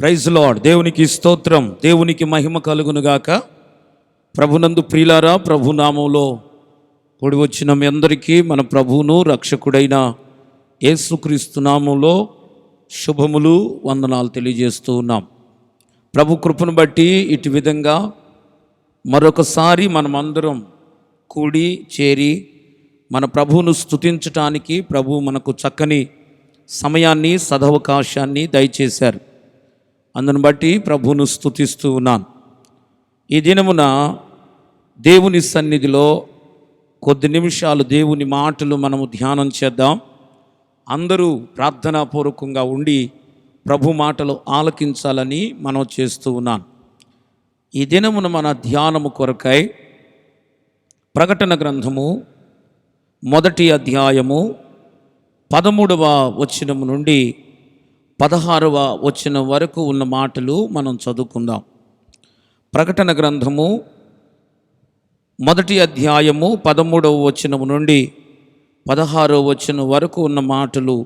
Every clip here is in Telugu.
Praise lord. దేవునికి స్తోత్రం, దేవునికి మహిమ కలుగునుగాక. ప్రభునందు ప్రియులారా, ప్రభునామంలో కూడి వచ్చిన మీ అందరికీ మన ప్రభువును రక్షకుడైన యేసుక్రీస్తు నామంలో శుభములు, వందనాలు తెలియజేస్తూ ఉన్నాం. ప్రభు కృపను బట్టి ఇటు విధంగా మరొకసారి మనమందరం కూడి చేరి మన ప్రభువును స్తుతించటానికి ప్రభు మనకు చక్కని సమయాన్ని, సదవకాశాన్ని దయచేశారు. అందును బట్టి ప్రభువును స్తుతిస్తూ ఉన్నాను. ఈ దినమున దేవుని సన్నిధిలో కొద్ది నిమిషాలు దేవుని మాటలు మనము ధ్యానం చేద్దాం. అందరూ ప్రార్థనాపూర్వకంగా ఉండి ప్రభు మాటలు ఆలకించాలని మనం చేస్తూ ఉన్నాను. ఈ దినమున మన ధ్యానము కొరకై ప్రకటన గ్రంథము 1వ అధ్యాయము 13వ వచనము నుండి 16వ వచనం వరకు ఉన్న మాటలు మనం చదువుకుందాం. ప్రకటన గ్రంథము 1వ అధ్యాయము 13వ వచనము నుండి 16వ వచనం వరకు ఉన్న మాటలు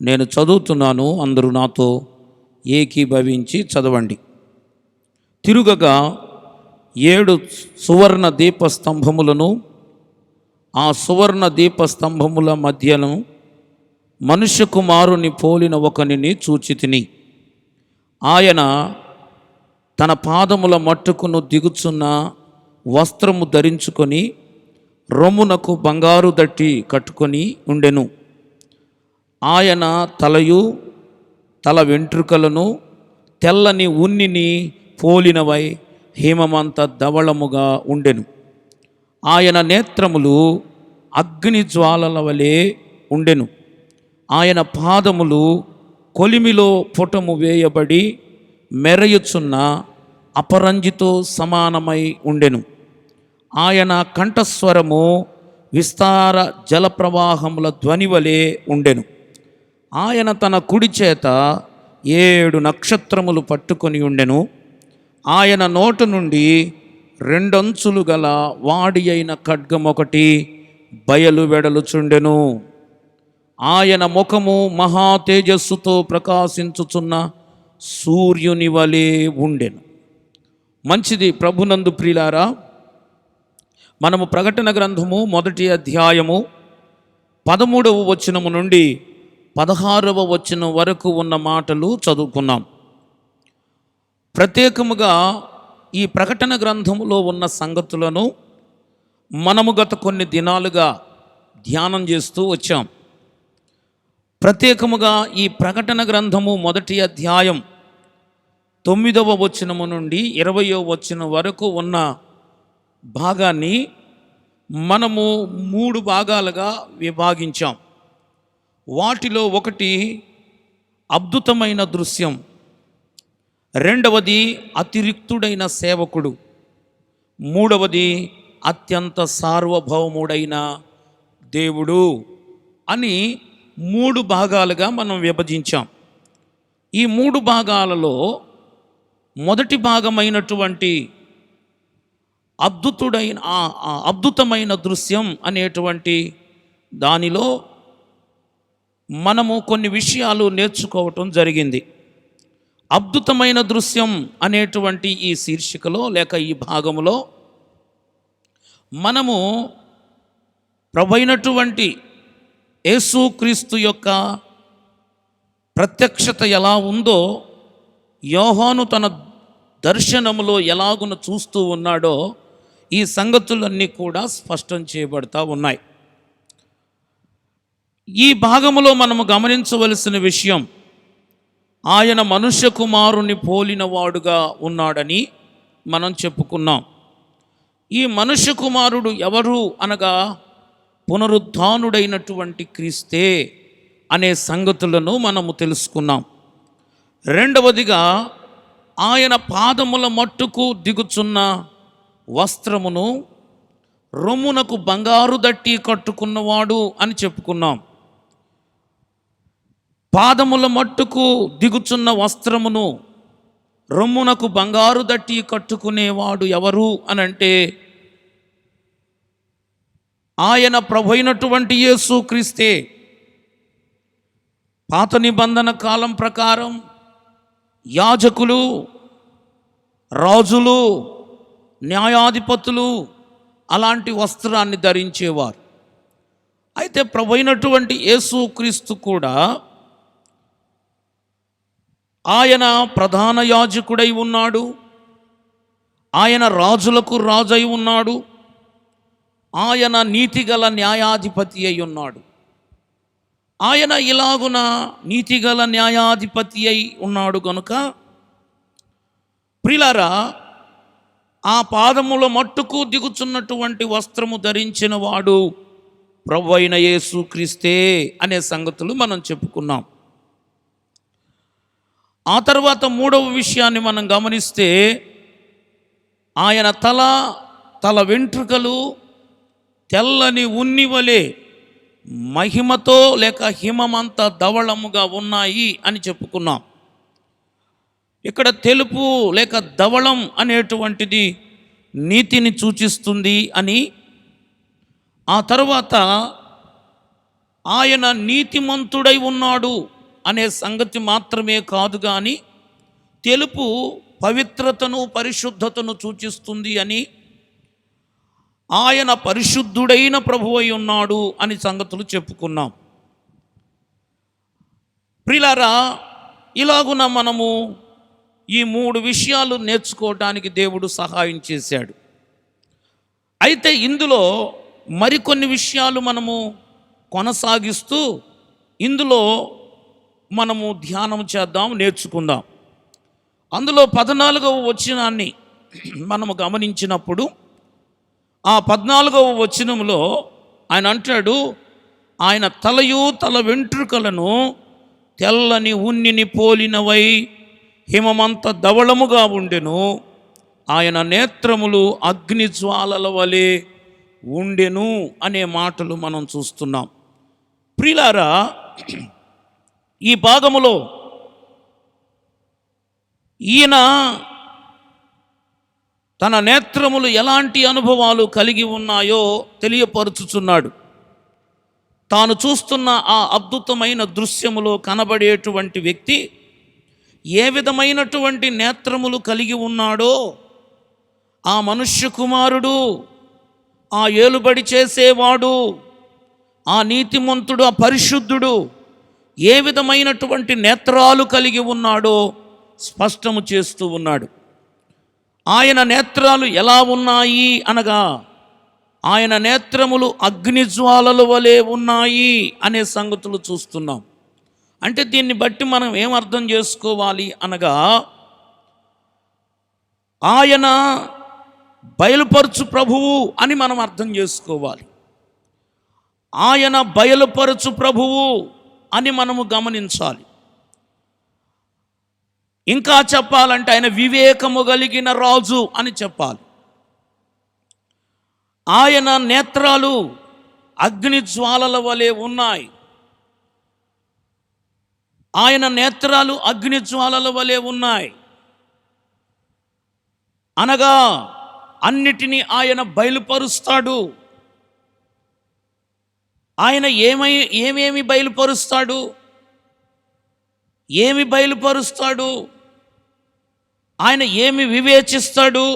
నేను చదువుతున్నాను. అందరూ నాతో ఏకీభవించి చదవండి. తిరుగగా 7 సువర్ణ దీపస్తంభములను, ఆ సువర్ణ దీపస్తంభముల మధ్యను మనుష్య కుమారుని పోలిన ఒకనిని చూచితిని. ఆయన తన పాదముల మట్టుకును దిగుచున్న వస్త్రము ధరించుకొని రొమ్మునకు బంగారు దట్టి కట్టుకొని ఉండెను. ఆయన తలయు తల వెంట్రుకలను తెల్లని ఉన్నిని పోలినవై హేమమంత ధవళముగా ఉండెను. ఆయన నేత్రములు అగ్ని జ్వాలల వలె ఉండెను. ఆయన పాదములు కొలిమిలో పుటము వేయబడి మెరయుచున్న అపరంజితో సమానమై ఉండెను. ఆయన కంఠస్వరము విస్తార జలప్రవాహముల ధ్వని వలె ఉండెను. ఆయన తన కుడి చేత 7 నక్షత్రములు పట్టుకొని ఉండెను. ఆయన నోట నుండి 2 అంచులు గల వాడి అయిన ఖడ్గమొకటి బయలు వెడలుచుండెను. ఆయన ముఖము మహా తేజస్సుతో ప్రకాశించుచున్న సూర్యుని వలె ఉండెను. మంచిది. ప్రభునందు ప్రియులారా, మనము ప్రకటన గ్రంథము 1వ అధ్యాయము 13వ వచనము నుండి 16వ వచనం వరకు ఉన్న మాటలు చదువుకున్నాం. ప్రత్యేకముగా ఈ ప్రకటన గ్రంథములో ఉన్న సంగతులను మనము గత కొన్ని దినాలుగా ధ్యానం చేస్తూ వచ్చాం. ప్రత్యేకముగా ఈ ప్రకటన గ్రంథము 1వ అధ్యాయం 9వ వచనము నుండి 20వ వచనం వరకు ఉన్న భాగాన్ని మనము 3 భాగాలుగా విభాగించాం. వాటిలో ఒకటి అద్భుతమైన దృశ్యం, రెండవది అతిరిక్తుడైన సేవకుడు, మూడవది అత్యంత సార్వభౌముడైన దేవుడు అని 3 భాగాలుగా మనం విభజించాం. ఈ 3 భాగాలలో మొదటి భాగమైనటువంటి అద్భుతమైన దృశ్యం అనేటువంటి దానిలో మనము కొన్ని విషయాలు నేర్చుకోవటం జరిగింది. అద్భుతమైన దృశ్యం అనేటువంటి ఈ శీర్షికలో లేక ఈ భాగములో మనము ప్రభువైనటువంటి యేసుక్రీస్తు యొక్క ప్రత్యక్షత ఎలా ఉందో, యోహాను తన దర్శనములో ఎలాగున చూస్తూ ఉన్నాడో ఈ సంగతులన్నీ కూడా స్పష్టం చేయబడతా ఉన్నాయి. ఈ భాగములో మనము గమనించవలసిన విషయం, ఆయన మనుష్య కుమారుని పోలినవాడుగా ఉన్నాడని మనం చెప్పుకున్నాం. ఈ మనుష్య కుమారుడు ఎవరు అనగా పునరుద్ధానుడైనటువంటి క్రీస్తే అనే సంగతులను మనము తెలుసుకున్నాం. రెండవదిగా ఆయన పాదముల మట్టుకు దిగుచున్న వస్త్రమును రొమ్మునకు బంగారు దట్టి కట్టుకున్నవాడు అని చెప్పుకున్నాం. పాదముల మట్టుకు దిగుచున్న వస్త్రమును రొమ్మునకు బంగారు దట్టి కట్టుకునేవాడు ఎవరు అనంటే ఆయన ప్రభువైనటువంటి యేసుక్రీస్తే. పాత నిబంధన కాలం ప్రకారం యాజకులు, రాజులు, న్యాయాధిపతులు అలాంటి వస్త్రాన్ని ధరించేవారు. అయితే ప్రభువైనటువంటి యేసుక్రీస్తు కూడా ఆయన ప్రధాన యాజకుడై ఉన్నాడు, ఆయన రాజులకు రాజై ఉన్నాడు, ఆయన నీతిగల న్యాయాధిపతి అయి ఉన్నాడు. ఆయన ఇలాగున నీతిగల న్యాయాధిపతి అయి ఉన్నాడు కనుక ప్రియులారా, ఆ పాదముల మట్టుకు దిగుచున్నటువంటి వస్త్రము ధరించిన వాడు ప్రభువైన యేసుక్రీస్తే అనే సంగతులు మనం చెప్పుకున్నాం. ఆ తర్వాత మూడవ విషయాన్ని మనం గమనిస్తే, ఆయన తల వెంట్రుకలు తెల్లని ఉన్ని వలె మహిమతో లేక హిమమంత ధవళముగా ఉన్నాయి అని చెప్పుకున్నాం. ఇక్కడ తెలుపు లేక ధవళం అనేటువంటిది నీతిని సూచిస్తుంది అని, ఆ తర్వాత ఆయన నీతిమంతుడై ఉన్నాడు అనే సంగతి మాత్రమే కాదు కానీ తెలుపు పవిత్రతను పరిశుద్ధతను సూచిస్తుంది అని, ఆయన పరిశుద్ధుడైన ప్రభువై ఉన్నాడు అని సంగతులు చెప్పుకున్నాం. ప్రియులారా, ఇలాగున మనము ఈ మూడు విషయాలు నేర్చుకోవటానికి దేవుడు సహాయం చేశాడు. అయితే ఇందులో మరికొన్ని విషయాలు మనము కొనసాగిస్తూ ఇందులో మనము ధ్యానం చేద్దాం, నేర్చుకుందాం. అందులో 14వ వచనాన్ని మనము గమనించినప్పుడు, ఆ 14వ వచనంలో ఆయన అంటాడు, ఆయన తల వెంట్రుకలను తెల్లని ఉన్నిని పోలినవై హిమమంత ధవళముగా ఉండెను, ఆయన నేత్రములు అగ్ని జ్వాలల వలె ఉండెను అనే మాటలు మనం చూస్తున్నాం. ప్రియులారా, ఈ భాగములో ఈయన తన నేత్రములు ఎలాంటి అనుభవాలు కలిగి ఉన్నాయో తెలియపరుచుచున్నాడు. తాను చూస్తున్న ఆ అద్భుతమైన దృశ్యములో కనబడేటువంటి వ్యక్తి ఏ విధమైనటువంటి నేత్రములు కలిగి ఉన్నాడో, ఆ మనుష్య కుమారుడు, ఆ ఏలుబడి చేసేవాడు, ఆ నీతిమంతుడు, ఆ పరిశుద్ధుడు ఏ విధమైనటువంటి నేత్రాలు కలిగి ఉన్నాడో స్పష్టము చేస్తూ ఉన్నాడు. ఆయన నేత్రాలు ఎలా ఉన్నాయి అనగా, ఆయన నేత్రములు అగ్నిజ్వాలల వలె ఉన్నాయి అనే సంగతులు చూస్తున్నాం. అంటే దీన్ని బట్టి మనం ఏం అర్థం చేసుకోవాలి అనగా, ఆయన బయలుపరచు ప్రభువు అని మనం అర్థం చేసుకోవాలి. ఆయన బయలుపరచు ప్రభువు అని మనము గమనించాలి. ఇంకా చెప్పాలంటే ఆయన వివేకము కలిగిన రాజు అని చెప్పాలి. ఆయన నేత్రాలు అగ్ని జ్వాలల వలె ఉన్నాయి. ఆయన నేత్రాలు అగ్ని జ్వాలల వలె ఉన్నాయి అనగా అన్నిటినీ ఆయన బయలుపరుస్తాడు. ఆయన ఏమేమి బయలుపరుస్తాడు, ఏమి బయలుపరుస్తాడు, ఆయన ఏమి వివేచిస్తాడు,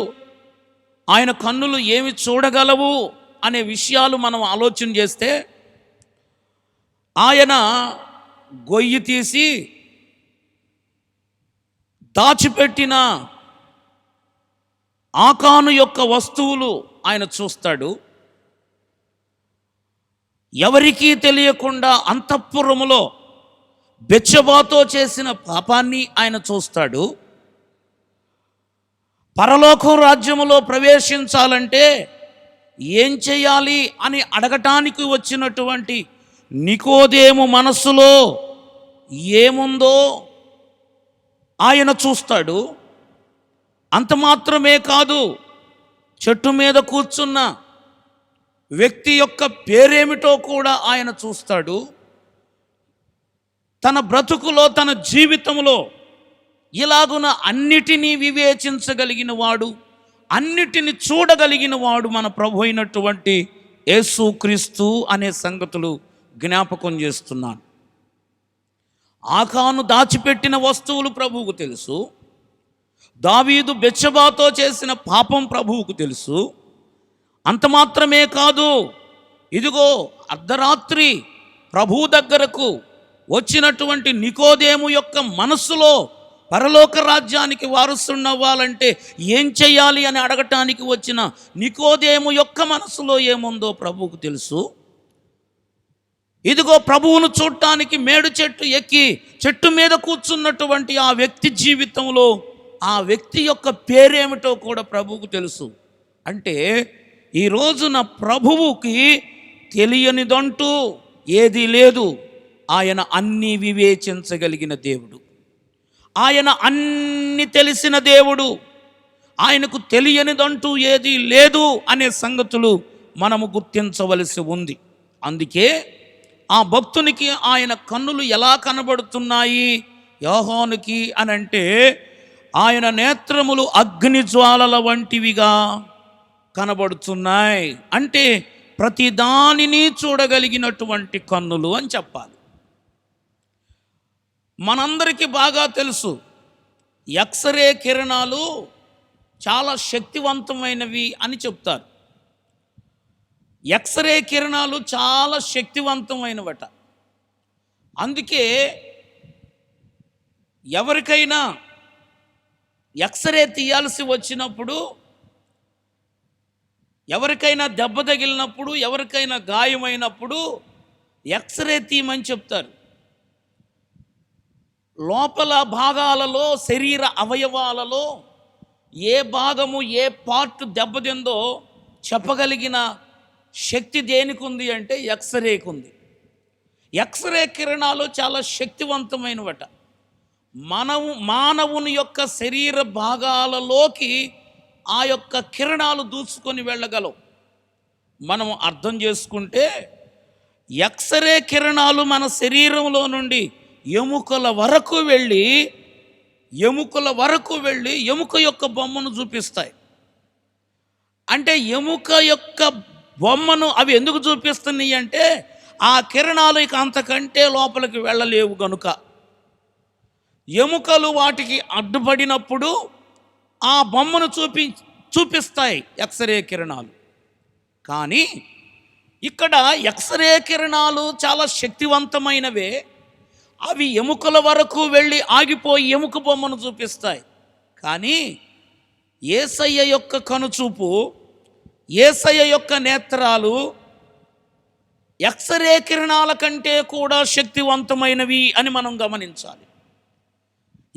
ఆయన కన్నులు ఏమి చూడగలవు అనే విషయాలు మనం ఆలోచన చేస్తే, ఆయన గొయ్యి తీసి దాచిపెట్టిన ఆకాను యొక్క వస్తువులు ఆయన చూస్తాడు. ఎవరికీ తెలియకుండా అంతఃపురములో బెత్షెబాతో చేసిన పాపాన్ని ఆయన చూస్తాడు. పరలోకం రాజ్యములో ప్రవేశించాలంటే ఏం చేయాలి అని అడగటానికి వచ్చినటువంటి నికోదేము మనస్సులో ఏముందో ఆయన చూస్తాడు. అంత మాత్రమే కాదు, చెట్టు మీద కూర్చున్న వ్యక్తి యొక్క పేరేమిటో కూడా ఆయన చూస్తాడు. తన బ్రతుకులో, తన జీవితంలో ఇలాగున అన్నిటినీ వివేచించగలిగిన వాడు, అన్నిటిని చూడగలిగిన వాడు మన ప్రభు అయినటువంటి యేసుక్రీస్తు అనే సంగతులు జ్ఞాపకం చేస్తున్నాను. ఆకాను దాచిపెట్టిన వస్తువులు ప్రభువుకు తెలుసు. దావీదు బెత్షెబాతో చేసిన పాపం ప్రభువుకు తెలుసు. అంత మాత్రమే కాదు, ఇదిగో అర్ధరాత్రి ప్రభువు దగ్గరకు వచ్చినటువంటి నికోదేము యొక్క మనస్సులో పరలోక రాజ్యానికి వారసున్నవ్వాలంటే ఏం చెయ్యాలి అని అడగటానికి వచ్చిన నికోదేము యొక్క మనసులో ఏముందో ప్రభువుకు తెలుసు. ఇదిగో ప్రభువును చూడటానికి మేడు చెట్టు ఎక్కి చెట్టు మీద కూర్చున్నటువంటి ఆ వ్యక్తి జీవితంలో ఆ వ్యక్తి యొక్క పేరేమిటో కూడా ప్రభువుకు తెలుసు. అంటే ఈ రోజున ప్రభువుకి తెలియనిదంటూ ఏదీ లేదు. ఆయన అన్నీ వివేచించగలిగిన దేవుడు, ఆయన అన్ని తెలిసిన దేవుడు. ఆయనకు తెలియనిదంటూ ఏదీ లేదు అనే సంగతులు మనము గుర్తించవలసి ఉంది. అందుకే ఆ భక్తునికి ఆయన కన్నులు ఎలా కనబడుతున్నాయి యోహానుకి అని అంటే, ఆయన నేత్రములు అగ్నిజ్వాలల వంటివిగా కనబడుతున్నాయి. అంటే ప్రతి దానిని చూడగలిగినటువంటి కన్నులు అని చెప్పాలి. మనందరికీ బాగా తెలుసు, ఎక్స్రే కిరణాలు చాలా శక్తివంతమైనవి అని చెప్తారు. ఎక్స్రే కిరణాలు చాలా శక్తివంతమైనవట. అందుకే ఎవరికైనా ఎక్స్రే తీయాల్సి వచ్చినప్పుడు, ఎవరికైనా దెబ్బ తగిలినప్పుడు, ఎవరికైనా గాయమైనప్పుడు ఎక్స్రే తీయమని చెప్తారు. లోపల భాగాలలో, శరీర అవయవాలలో ఏ భాగము ఏ పార్ట్ దెబ్బతిందో చెప్పగలిగిన శక్తి దేనికి ఉంది అంటే ఎక్స్రేకి ఉంది. ఎక్స్రే కిరణాలు చాలా శక్తివంతమైనవట. మానవుని యొక్క శరీర భాగాలలోకి ఆ యొక్క కిరణాలు దూసుకొని వెళ్ళగలవు. మనం అర్థం చేసుకుంటే ఎక్స్రే కిరణాలు మన శరీరంలో నుండి ఎముకల వరకు వెళ్ళి ఎముక యొక్క బొమ్మను చూపిస్తాయి. అంటే ఎముక యొక్క బొమ్మను అవి ఎందుకు చూపిస్తున్నాయి అంటే, ఆ కిరణాలు ఇక అంతకంటే లోపలికి వెళ్ళలేవు గనుక. ఎముకలు వాటికి అడ్డుపడినప్పుడు ఆ బొమ్మను చూపిస్తాయి ఎక్స్రే కిరణాలు. కానీ ఇక్కడ ఎక్స్రే కిరణాలు చాలా శక్తివంతమైనవే. అవి ఎముకల వరకు వెళ్ళి ఆగిపోయి ఎముక బొమ్మను చూపిస్తాయి. కానీ యేసయ్య యొక్క కనుచూపు, యేసయ్య యొక్క నేత్రాలు ఎక్స్రే కిరణాల కంటే కూడా శక్తివంతమైనవి అని మనం గమనించాలి.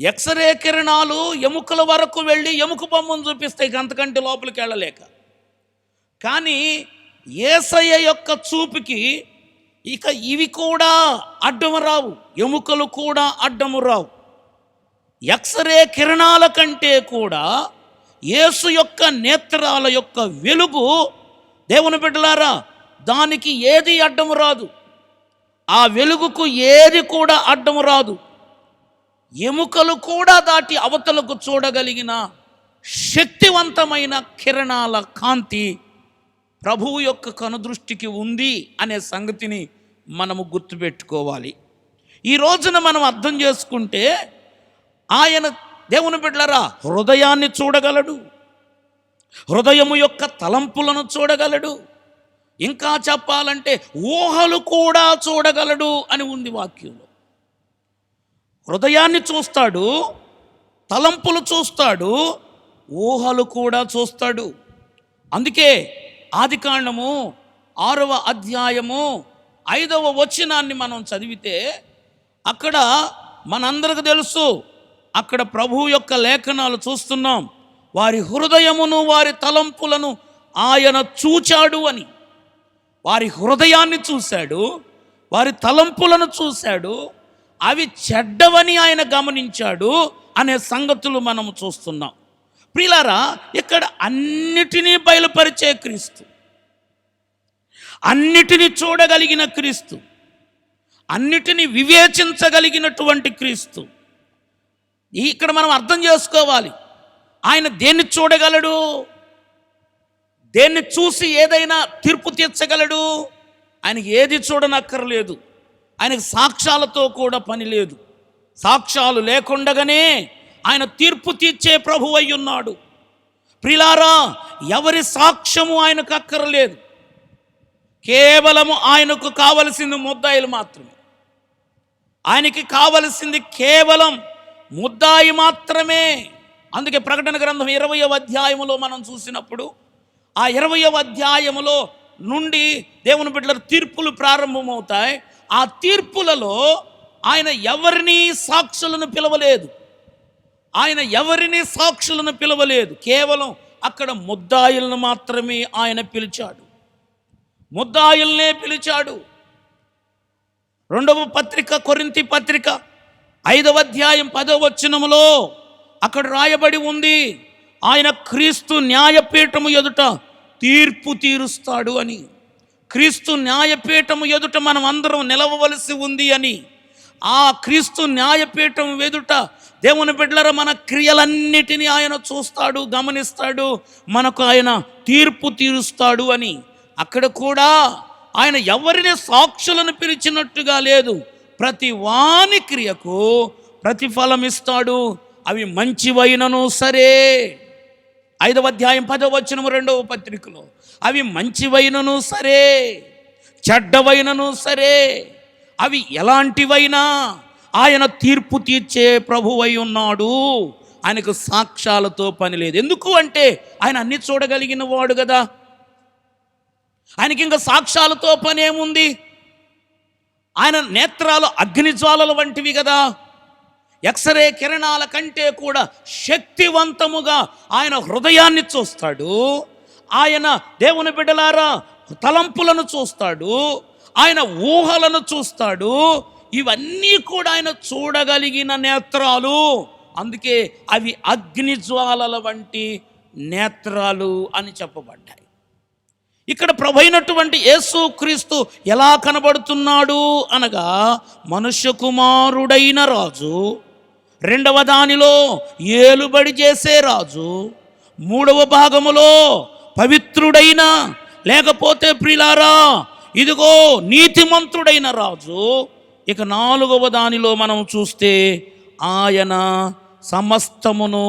ఎక్స్రే కిరణాలు ఎముకల వరకు వెళ్ళి ఎముక బొమ్మను చూపిస్తాయి, అంతకంటే లోపలికి వెళ్ళలేక. కానీ యేసయ్య యొక్క చూపుకి ఇక ఇవి కూడా అడ్డము రావు, ఎముకలు కూడా అడ్డము రావు. ఎక్స్రే కిరణాల కంటే కూడా యేసు యొక్క నేత్రాల యొక్క వెలుగు, దేవుని బిడ్డలారా, దానికి ఏది అడ్డము రాదు. ఆ వెలుగుకు ఏది కూడా అడ్డము రాదు. ఎముకలు కూడా దాటి అవతలకు చూడగలిగిన శక్తివంతమైన కిరణాల కాంతి ప్రభువు యొక్క కనుదృష్టికి ఉంది అనే సంగతిని మనము గుర్తుపెట్టుకోవాలి. ఈ రోజున మనం అర్థం చేసుకుంటే, ఆయన దేవుని బిడ్డలారా హృదయాన్ని చూడగలడు, హృదయము యొక్క తలంపులను చూడగలడు, ఇంకా చెప్పాలంటే ఊహలు కూడా చూడగలడు అని ఉంది వాక్యంలో. హృదయాన్ని చూస్తాడు, తలంపులు చూస్తాడు, ఊహలు కూడా చూస్తాడు. అందుకే ఆదికాండము 6వ అధ్యాయము 5వ వచనాన్ని మనం చదివితే అక్కడ మనందరికి తెలుసు, అక్కడ ప్రభువు యొక్క లేఖనాలు చూస్తున్నాం. వారి హృదయమును వారి తలంపులను ఆయన చూచాడు అని. వారి హృదయాన్ని చూశాడు, వారి తలంపులను చూశాడు, అవి చెడ్డవని ఆయన గమనించాడు అనే సంగతులు మనము చూస్తున్నాం. ప్రియులారా, ఇక్కడ అన్నిటినీ బయలుపరిచే క్రీస్తు, అన్నిటినీ చూడగలిగిన క్రీస్తు, అన్నిటినీ వివేచించగలిగినటువంటి క్రీస్తు. ఇక్కడ మనం అర్థం చేసుకోవాలి, ఆయన దేన్ని చూడగలడు, దేన్ని చూసి ఏదైనా తీర్పు తీర్చగలడు. ఆయనకి ఏది చూడనక్కర్లేదు, ఆయనకు సాక్ష్యాలతో కూడా పని లేదు. సాక్ష్యాలు లేకుండగానే ఆయన తీర్పు తీర్చే ప్రభువు అయి ఉన్నాడు. ప్రియులారా, ఎవరి సాక్ష్యము ఆయనకు అక్కర్లేదు. కేవలము ఆయనకు కావలసింది ముద్దాయిలు మాత్రమే. ఆయనకి కావలసింది కేవలం ముద్దాయి మాత్రమే. అందుకే ప్రకటన గ్రంథం 20వ అధ్యాయములో మనం చూసినప్పుడు, ఆ 20వ అధ్యాయములో నుండి దేవుని బిడ్డల తీర్పులు ప్రారంభమవుతాయి. ఆ తీర్పులలో ఆయన ఎవరిని సాక్షులను పిలవలేదు. కేవలం అక్కడ ముద్దాయిలను మాత్రమే ఆయన పిలిచాడు. ముద్దాయిల్నే పిలిచాడు. 2వ పత్రిక, కొరింథీ పత్రిక 5వ అధ్యాయం 10వ వచనములో అక్కడ రాయబడి ఉంది, ఆయన క్రీస్తు న్యాయపీఠము ఎదుట తీర్పు తీరుస్తాడు అని. క్రీస్తు న్యాయపీఠము ఎదుట మనం అందరం నిలవవలసి ఉంది అని. ఆ క్రీస్తు న్యాయపీఠం ఎదుట దేవుని బిడ్డలారా, మన క్రియలన్నిటినీ ఆయన చూస్తాడు, గమనిస్తాడు, మనకు ఆయన తీర్పు తీరుస్తాడు అని. అక్కడ కూడా ఆయన ఎవరిని సాక్షులను పిలిచినట్టుగా లేదు. ప్రతి వాని క్రియకు ప్రతిఫలం ఇస్తాడు, అవి మంచివైనను సరే. 5వ అధ్యాయం 10వ వచనము 2వ పత్రికలో, అవి మంచివైనను సరే, చెడ్డవైనను సరే, అవి ఎలాంటివైనా ఆయన తీర్పు తీర్చే ప్రభువై ఉన్నాడు. ఆయనకు సాక్ష్యాలతో పని లేదు. ఎందుకు అంటే ఆయన అన్ని చూడగలిగిన వాడు కదా. ఆయనకి ఇంకా సాక్ష్యాలతో పని ఏముంది? ఆయన నేత్రాలు అగ్నిజ్వాలల వంటివి కదా. ఎక్స్రే కిరణాల కంటే కూడా శక్తివంతముగా ఆయన హృదయాన్ని చూస్తాడు. ఆయన దేవుని బిడ్డలారా తలంపులను చూస్తాడు, ఆయన ఊహలను చూస్తాడు. ఇవన్నీ కూడా ఆయన చూడగలిగిన నేత్రాలు. అందుకే అవి అగ్నిజ్వాలల వంటి నేత్రాలు అని చెప్పబడ్డాయి. ఇక్కడ ప్రభువైనటువంటి యేసు క్రీస్తు ఎలా కనబడుతున్నాడు అనగా, మనుష్య కుమారుడైన రాజు, 2వ దానిలో ఏలుబడి చేసే రాజు, 3వ భాగములో పవిత్రుడైన, లేకపోతే ప్రియులారా ఇదిగో నీతిమంతుడైన రాజు. ఇక 4వ దానిలో మనం చూస్తే ఆయన సమస్తమును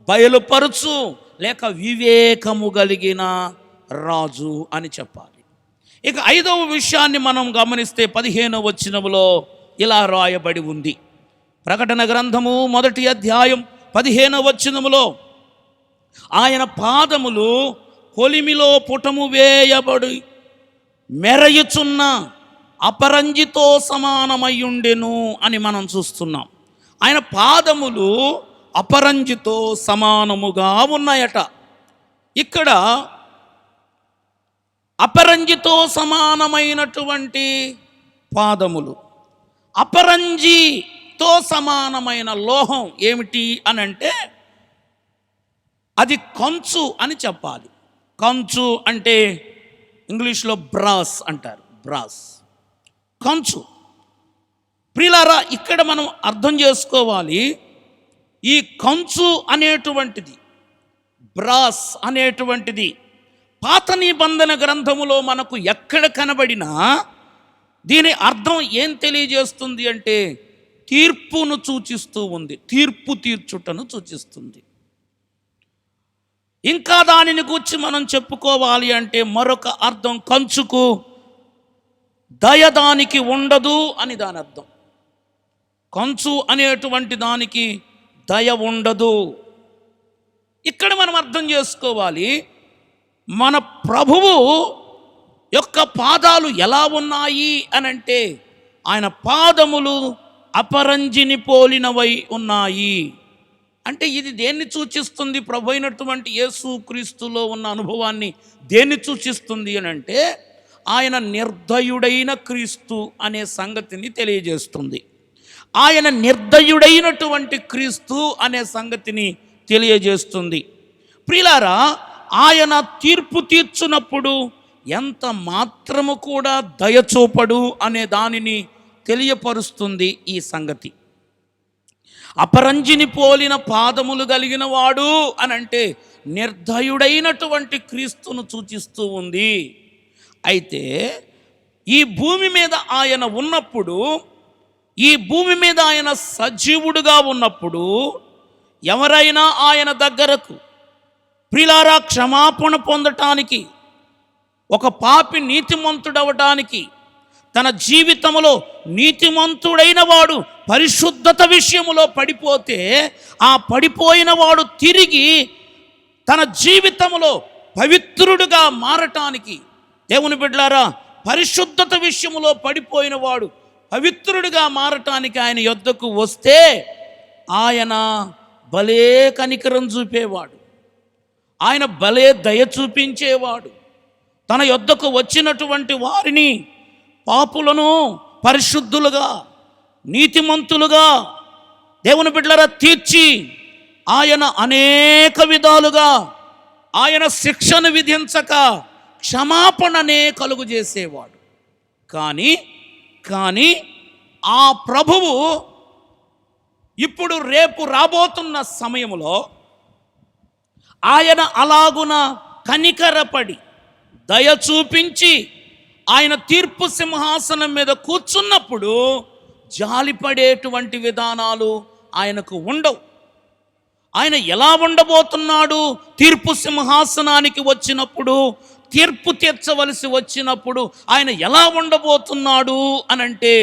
బయలుపరచు లేక వివేకము కలిగిన రాజు అని చెప్పాలి. ఇక 5వ విషయాన్ని మనం గమనిస్తే 15వ వచనములో ఇలా రాయబడి ఉంది. ప్రకటన గ్రంథము 1వ అధ్యాయం 15వ వచనములో, ఆయన పాదములు కొలిమిలో పుటము వేయబడి మెరయుచున్న అపరంజితో సమానమయ్యుండెను అని మనం చూస్తున్నాం. ఆయన పాదములు అపరంజితో సమానముగా ఉన్నాయట. ఇక్కడ అపరంజితో సమానమైనటువంటి పాదములు, అపరంజితో సమానమైన లోహం ఏమిటి అని అంటే అది కంచు అని చెప్పాలి. కంచు అంటే ఇంగ్లీష్లో బ్రాస్ అంటారు, బ్రాస్, కంచు. ప్రియులారా, ఇక్కడ మనం అర్థం చేసుకోవాలి, ఈ కంచు అనేటువంటిది, బ్రాస్ అనేటువంటిది పాత నిబంధన గ్రంథములో మనకు ఎక్కడ కనబడినా దీని అర్థం ఏం తెలియజేస్తుంది అంటే తీర్పును సూచిస్తూ ఉంది, తీర్పు తీర్చుటను సూచిస్తుంది. ఇంకా దానిని గూర్చి మనం చెప్పుకోవాలి అంటే మరొక అర్థం, కంచుకు దయ దానికి ఉండదు అని దాని అర్థం. కంచు అనేటువంటి దానికి దయ ఉండదు. ఇక్కడ మనం అర్థం చేసుకోవాలి, మన ప్రభువు యొక్క పాదాలు ఎలా ఉన్నాయి అనంటే ఆయన పాదములు అపరంజిని పోలినవై ఉన్నాయి. అంటే ఇది దేన్ని సూచిస్తుంది? ప్రభు అయినటువంటి యేసు క్రీస్తులో ఉన్న అనుభవాన్ని దేన్ని సూచిస్తుంది అని అంటే ఆయన నిర్దయుడైన క్రీస్తు అనే సంగతిని తెలియజేస్తుంది. ఆయన నిర్దయుడైనటువంటి క్రీస్తు అనే సంగతిని తెలియజేస్తుంది. ప్రియులారా, ఆయన తీర్పు తీర్చునప్పుడు ఎంత మాత్రము కూడా దయచూపడు అనే దానిని తెలియపరుస్తుంది ఈ సంగతి. అపరంజిని పోలిన పాదములు కలిగిన వాడు అని అంటే నిర్దయుడైనటువంటి క్రీస్తును సూచిస్తూ ఉంది. అయితే ఈ భూమి మీద ఆయన ఉన్నప్పుడు ఈ భూమి మీద ఆయన సజీవుడుగా ఉన్నప్పుడు ఎవరైనా ఆయన దగ్గరకు ప్రియులారా క్షమాపణ పొందటానికి, ఒక పాపి నీతిమంతుడవటానికి, తన జీవితంలో నీతిమంతుడైన వాడు పరిశుద్ధత విషయములో పడిపోతే ఆ పడిపోయిన వాడు తిరిగి తన జీవితంలో పవిత్రుడుగా మారటానికి, దేవుని బిడ్డలారా పరిశుద్ధత విషయములో పడిపోయిన వాడు పవిత్రుడిగా మారటానికి ఆయన యొద్దకు వస్తే ఆయన భలే కనికరం చూపేవాడు, ఆయన భలే దయ చూపించేవాడు. తన యొద్దకు వచ్చినటువంటి వారిని, పాపులను పరిశుద్ధులుగా నీతిమంతులుగా దేవుని బిడ్డలారా తీర్చి ఆయన అనేక విధాలుగా ఆయన శిక్షను విధించక క్షమాపణనే కలుగు చేసేవాడు. కానీ ఆ ప్రభువు ఇప్పుడు రేపు రాబోతున్న సమయంలో ఆయన అలాగున కనికరపడి దయ చూపించి ఆయన తీర్పు సింహాసనం మీద కూర్చున్నప్పుడు జాలిపడేటువంటి విధానాలు ఆయనకు ఉండవు. ఆయన ఎలా ఉండబోతున్నాడు? తీర్పు సింహాసనానికి వచ్చినప్పుడు, తీర్పు తీర్చవలసి వచ్చినప్పుడు ఆయన ఎలా ఉండబోతున్నాడు అనంటే,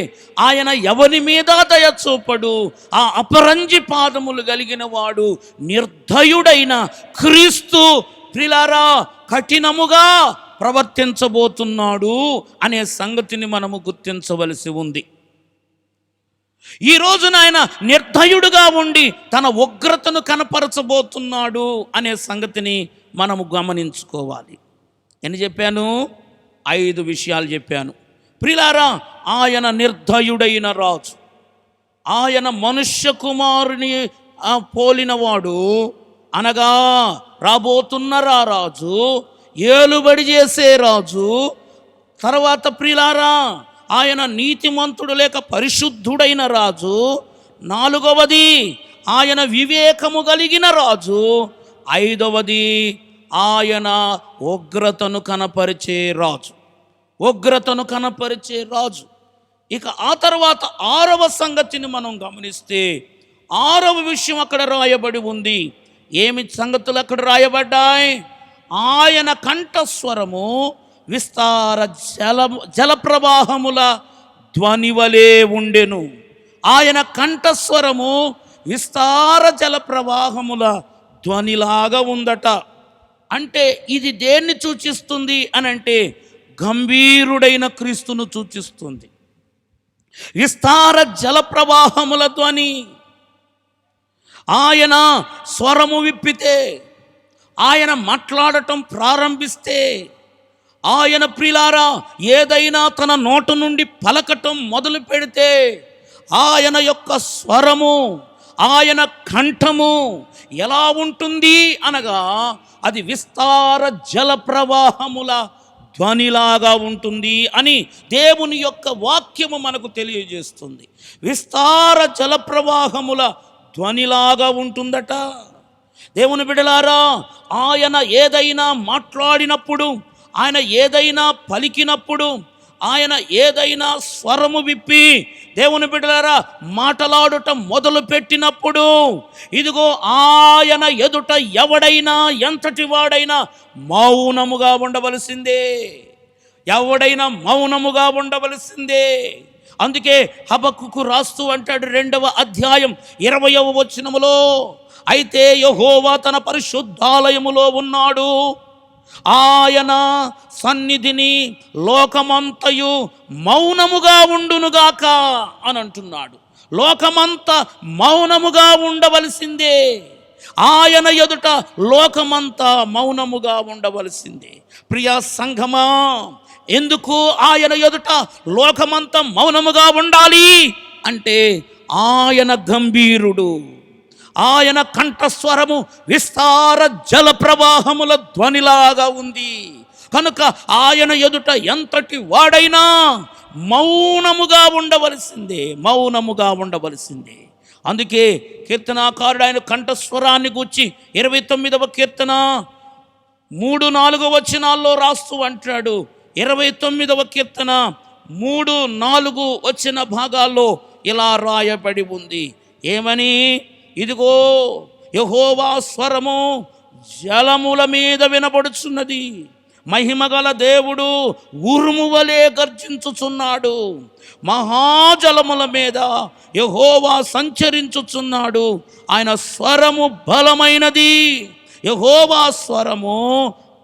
ఆయన ఎవరి మీద దయ చూపడు, ఆ అపరంజి పాదములు కలిగిన వాడు నిర్దయుడైన క్రీస్తు ప్రియులారా కఠినముగా ప్రవర్తించబోతున్నాడు అనే సంగతిని మనము గుర్తించవలసి ఉంది. ఈ రోజున ఆయన నిర్దయుడుగా ఉండి తన ఉగ్రతను కనపరచబోతున్నాడు అనే సంగతిని మనము గమనించుకోవాలి. ఎన్ని చెప్పాను? 5 విషయాలు చెప్పాను. ప్రియులారా, ఆయన నిర్దయుడైన రాజు, ఆయన మనుష్య కుమారుని పోలినవాడు, అనగా రాబోతున్న రాజు, ఏలుబడి చేసే రాజు. తర్వాత ప్రియులారా, ఆయన నీతిమంతుడు లేక పరిశుద్ధుడైన రాజు. 4వది ఆయన వివేకము కలిగిన రాజు. 5వది ఆయన ఉగ్రతను కనపరిచే రాజు, ఉగ్రతను కనపరిచే రాజు. ఇక ఆ తర్వాత 6వ సంగతిని మనం గమనిస్తే 6వ విషయం అక్కడ రాయబడి ఉంది. ఏమి సంగతులు అక్కడ రాయబడ్డాయి? ఆయన కంఠస్వరము విస్తార జలప్రవాహముల ధ్వనివలే ఉండెను. ఆయన కంఠస్వరము విస్తార జలప్రవాహముల ధ్వనిలాగా ఉందట. అంటే ఇది దేన్ని సూచిస్తుంది అనంటే గంభీరుడైన క్రీస్తును సూచిస్తుంది. విస్తార జలప్రవాహముల ధ్వని. ఆయన స్వరము విప్పితే, ఆయన మాట్లాడటం ప్రారంభిస్తే, ఆయన ప్రియులారా ఏదైనా తన నోటు నుండి పలకటం మొదలు పెడితే ఆయన యొక్క స్వరము, ఆయన కంఠము ఎలా ఉంటుంది అనగా అది విస్తార జల ప్రవాహముల ధ్వనిలాగా ఉంటుంది అని దేవుని యొక్క వాక్యము మనకు తెలియజేస్తుంది. విస్తార జల ప్రవాహముల ధ్వనిలాగా ఉంటుందట. దేవుని బిడ్డలారా, ఆయన ఏదైనా మాట్లాడినప్పుడు, ఆయన ఏదైనా పలికినప్పుడు, ఆయన ఏదైనా స్వరము విప్పి దేవుని బిడ్డలారా మాట్లాడుట మొదలు పెట్టినప్పుడు, ఇదిగో ఆయన ఎదుట ఎవడైనా ఎంతటి వాడైనా మౌనముగా ఉండవలసిందే. ఎవడైనా మౌనముగా ఉండవలసిందే. అందుకే హబక్కుకు రాస్తూ అంటాడు 2వ అధ్యాయం 20వ వచనములో, అయితే యెహోవా తన పరిశుద్ధాలయములో ఉన్నాడు, ఆయన సన్నిధిని లోకమంతయు మౌనముగా ఉండునుగాక అని అంటున్నాడు. లోకమంతా మౌనముగా ఉండవలసిందే. ఆయన ఎదుట లోకమంతా మౌనముగా ఉండవలసిందే. ప్రియా సంఘమా, ఎందుకు ఆయన ఎదుట లోకమంతా మౌనముగా ఉండాలి అంటే ఆయన గంభీరుడు, ఆయన కంఠస్వరము విస్తార జల ప్రవాహముల ధ్వనిలాగా ఉంది కనుక ఆయన ఎదుట ఎంతటి వాడైనా మౌనముగా ఉండవలసిందే, మౌనముగా ఉండవలసిందే. అందుకే కీర్తనాకారుడు ఆయన కంఠస్వరాన్ని గూర్చి 29వ కీర్తన 3-4 వచనాల్లో రాస్తూ అంటాడు. 29వ కీర్తన 3-4 వచ్చిన భాగాల్లో ఇలా రాయబడి ఉంది. ఏమని? ఇదిగో యెహోవా స్వరము జలముల మీద వినబడుచున్నది, మహిమగల దేవుడు ఉరుము వలె గర్జించుచున్నాడు, మహాజలముల మీద యెహోవా సంచరించుచున్నాడు, ఆయన స్వరము బలమైనది, యెహోవా స్వరము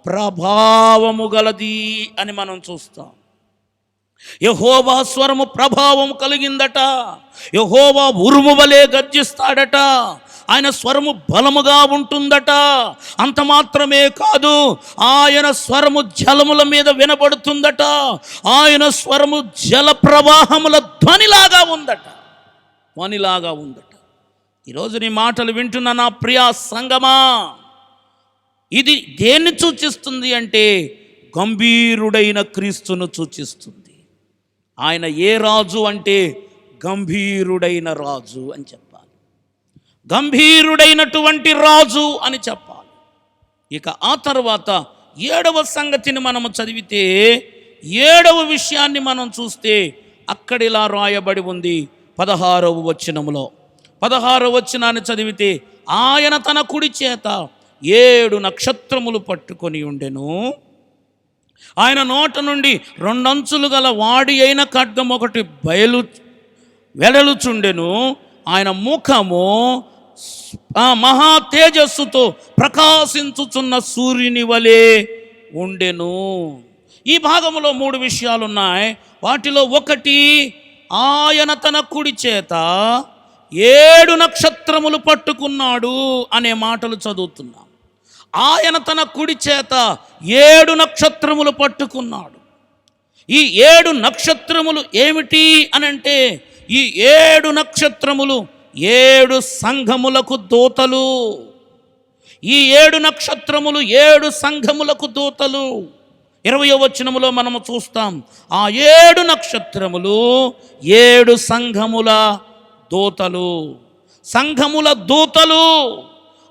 ప్రభావము గలది అని మనం చూస్తాం. యెహోవా స్వరము ప్రభావం కలిగిందట. యెహోవా ఉరుము వలె గర్జిస్తాడట. ఆయన స్వరము బలముగా ఉంటుందట. అంత మాత్రమే కాదు, ఆయన స్వరము జలముల మీద వినబడుతుందట. ఆయన స్వరము జల ప్రవాహముల ధ్వనిలాగా ఉందట. ఈరోజు నీ మాటలు వింటున్న నా ప్రియా సంగమా, ఇది దేన్ని సూచిస్తుంది అంటే గంభీరుడైన క్రీస్తును సూచిస్తుంది. ఆయన ఏ రాజు అంటే గంభీరుడైన రాజు అని చెప్పాలి. గంభీరుడైనటువంటి రాజు అని చెప్పాలి. ఇక ఆ తర్వాత 7వ సంగతిని మనము చదివితే, 7వ విషయాన్ని మనం చూస్తే అక్కడ ఇలా రాయబడి ఉంది 16వ వచనములో. 16వ వచనాన్ని చదివితే, ఆయన తన కుడి చేత 7 నక్షత్రములు పట్టుకొని ఉండెను, ఆయన నోట నుండి 2 అంచులు గల వాడి అయిన ఖడ్గం ఒకటి వెడలుచుండెను, ఆయన ముఖము మహా తేజస్సుతో ప్రకాశించుచున్న సూర్యుని వలె ఉండెను. ఈ భాగంలో 3 విషయాలు ఉన్నాయి. వాటిలో ఒకటి, ఆయన తన కుడి చేత 7 నక్షత్రములు పట్టుకున్నాడు అనే మాటలు చదువుతున్నాం. ఆయన తన కుడి చేత 7 నక్షత్రములు పట్టుకున్నాడు. ఈ 7 నక్షత్రములు ఏమిటి అనంటే, ఈ 7 నక్షత్రములు 7 సంఘములకు దూతలు. ఈ 7 నక్షత్రములు 7 సంఘములకు దూతలు. 20వ వచనములో మనము చూస్తాం, ఆ 7 నక్షత్రములు 7 సంఘముల దూతలు. సంఘముల దూతలు.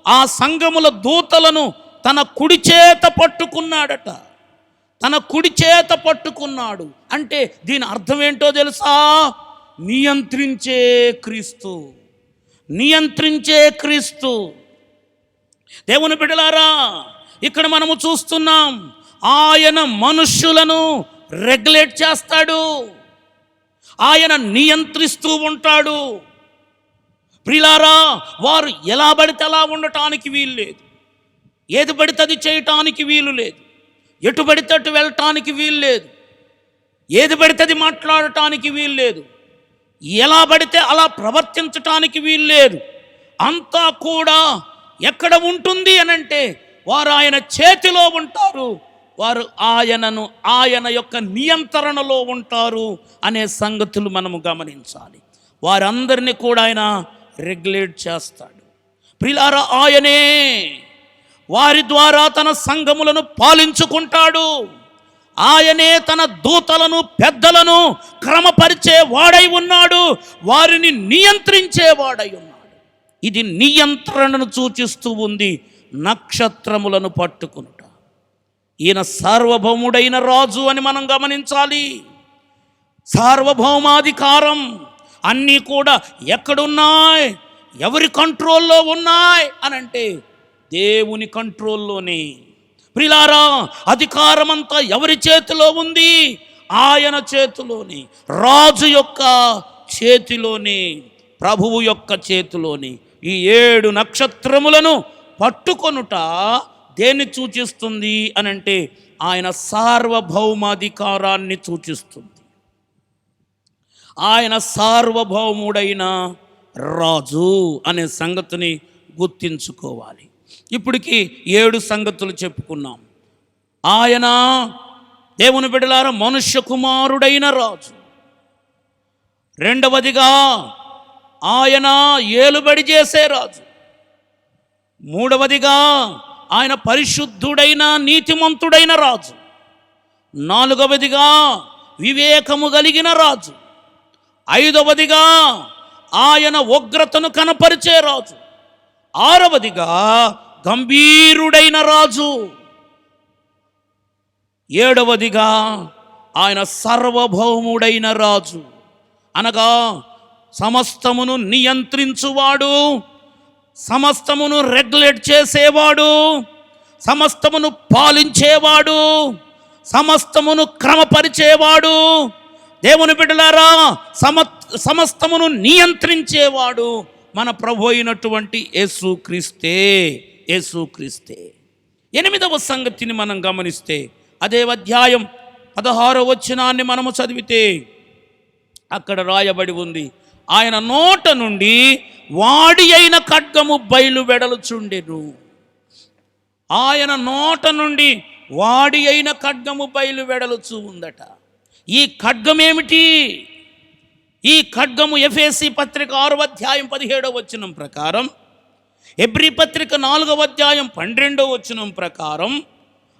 ఆ సంఘముల దూతలను తన కుడి చేత పట్టుకున్నాడట. తన కుడి చేత పట్టుకున్నాడు అంటే దీని అర్థం ఏంటో తెలుసా? నియంత్రించే క్రీస్తు. నియంత్రించే క్రీస్తు. దేవుని బిడ్డలారా, ఇక్కడ మనము చూస్తున్నాం, ఆయన మనుష్యులను రెగ్యులేట్ చేస్తాడు. ఆయన నియంత్రిస్తూ ఉంటాడు. ప్రియులారా, వారు ఎలా పడితే అలా ఉండటానికి వీలు లేదు. ఏది పడితే అది చేయటానికి వీలు లేదు. ఎటు పడితే అటు వెళ్ళటానికి వీలు లేదు. ఏది పడితే అది మాట్లాడటానికి వీలు లేదు. ఎలా పడితే అలా ప్రవర్తించటానికి వీలు లేదు. అంతా కూడా ఎక్కడ ఉంటుంది అనంటే, వారు ఆయన చేతిలో ఉంటారు. వారు ఆయన యొక్క నియంత్రణలో ఉంటారు అనే సంగతులు మనము గమనించాలి. వారందరినీ కూడా ఆయన రెగ్యులేట్ చేస్తాడు. ప్రియులారా, ఆయనే వారి ద్వారా తన సంఘములను పాలించుకుంటాడు. ఆయనే తన దూతలను పెద్దలను క్రమపరిచే వాడై ఉన్నాడు. వారిని నియంత్రించే వాడై ఉన్నాడు. ఇది నియంత్రణను సూచిస్తూ ఉంది. నక్షత్రములను పట్టుకునుట. ఈయన సార్వభౌముడైన రాజు అని మనం గమనించాలి. సార్వభౌమాధికారం అన్నీ కూడా ఎక్కడున్నాయి, ఎవరి కంట్రోల్లో ఉన్నాయి అనంటే దేవుని కంట్రోల్లోనే. ప్రియులారా, అధికారం అంతా ఎవరి చేతిలో ఉంది? ఆయన చేతిలోని, రాజు యొక్క చేతిలోని, ప్రభువు యొక్క చేతిలోని. ఈ 7 నక్షత్రములను పట్టుకొనుట దేన్ని సూచిస్తుంది అనంటే ఆయన సార్వభౌమాధికారాన్ని సూచిస్తుంది. ఆయన సార్వభౌముడైన రాజు అనే సంగతిని గుర్తించుకోవాలి. ఇప్పటికి 7 సంగతులు చెప్పుకున్నాం. ఆయన దేవుని బిడ్డలారా మనుష్య కుమారుడైన రాజు. రెండవదిగా ఆయన ఏలుబడి చేసే రాజు. మూడవదిగా ఆయన పరిశుద్ధుడైన నీతిమంతుడైన రాజు. నాలుగవదిగా వివేకము కలిగిన రాజు. ఐదవదిగా ఆయన ఉగ్రతను కనపరిచే రాజు. ఆరవదిగా గంభీరుడైన రాజు. ఏడవదిగా ఆయన సార్వభౌముడైన రాజు. అనగా సమస్తమును నియంత్రించువాడు, సమస్తమును రెగ్యులేట్ చేసేవాడు, సమస్తమును పాలించేవాడు, సమస్తమును క్రమపరిచేవాడు, దేవుని బిడ్డలారా సమస్తమును నియంత్రించేవాడు మన ప్రభు అయినటువంటి యేసుక్రీస్తే. యేసుక్రీస్తే. 8వ సంగతిని మనం గమనిస్తే అదే అధ్యాయం 16వ వచనాన్ని మనము చదివితే అక్కడ రాయబడి ఉంది, ఆయన నోట నుండి వాడి అయిన ఖడ్గము బయలు వెడలుచుండెను. ఆయన నోట నుండి వాడి అయిన ఖడ్గము బయలు వెడలుచు ఉందట. ఈ ఖడ్గం ఏమిటి? ఈ ఖడ్గము ఎఫెసీ పత్రిక 6వ అధ్యాయం 17వ వచనం ప్రకారం, హెబ్రీ పత్రిక 4వ అధ్యాయం 12వ వచనం ప్రకారం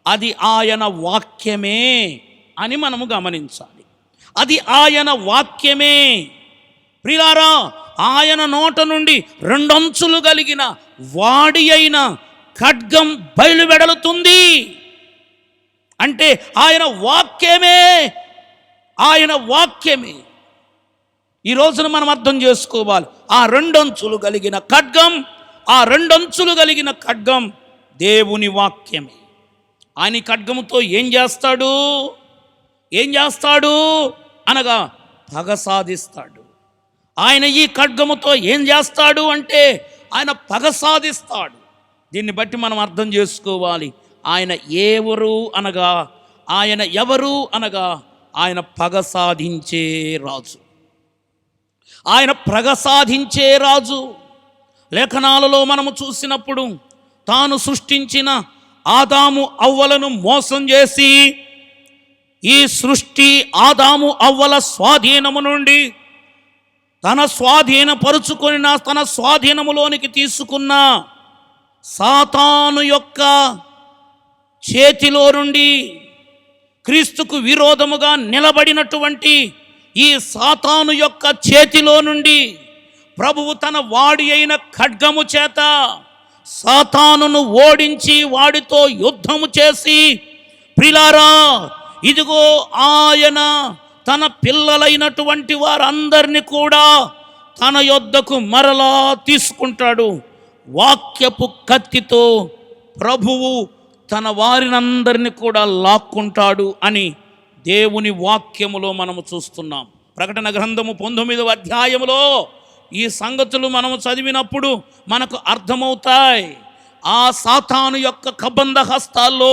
అది ఆయన వాక్యమే అని మనము గమనించాలి. అది ఆయన వాక్యమే. ప్రియులారా, ఆయన నోట నుండి 2 అంచులు కలిగిన వాడి అయిన ఖడ్గం బయలు వెడలుతుంది. అంటే ఆయన వాక్యమే, ఆయన వాక్యమే. ఈ రోజున మనం అర్థం చేసుకోవాలి, ఆ 2 అంచులు కలిగిన ఖడ్గం, ఆ 2 అంచులు కలిగిన ఖడ్గం దేవుని వాక్యమే. ఆయన ఖడ్గముతో ఏం చేస్తాడు? ఏం చేస్తాడు అనగా పగ సాధిస్తాడు. ఆయన ఈ ఖడ్గముతో ఏం చేస్తాడు అంటే ఆయన పగ సాధిస్తాడు. దీన్ని బట్టి మనం అర్థం చేసుకోవాలి, ఆయన ఎవరు అనగా ఆయన పగ సాధించే రాజు. ఆయన పగ సాధించే రాజు. లేఖనాలలో మనము చూసినప్పుడు తాను సృష్టించిన ఆదాము అవ్వలను మోసం చేసి ఈ సృష్టి ఆదాము అవ్వల స్వాధీనము నుండి తన స్వాధీనములోనికి తీసుకున్న సాతాను యొక్క చేతిలో నుండి, క్రీస్తుకు విరోధముగా నిలబడినటువంటి ఈ సాతాను యొక్క చేతిలో నుండి ప్రభువు తన వాడి అయిన ఖడ్గము చేత సాతానును ఓడించి వాడితో యుద్ధము చేసి, ప్రియులారా, ఇదిగో ఆయన తన పిల్లలైనటువంటి వారందరినీ కూడా తన యొద్దకు మరలా తీసుకుంటాడు. వాక్యపు కత్తితో ప్రభువు తన వారినందరినీ కూడా లాక్కుంటాడు అని దేవుని వాక్యములో మనము చూస్తున్నాం. ప్రకటన గ్రంథము 19వ అధ్యాయములో ఈ సంగతులు మనము చదివినప్పుడు మనకు అర్థమవుతాయి. ఆ సాతాను యొక్క కబంధ హస్తాల్లో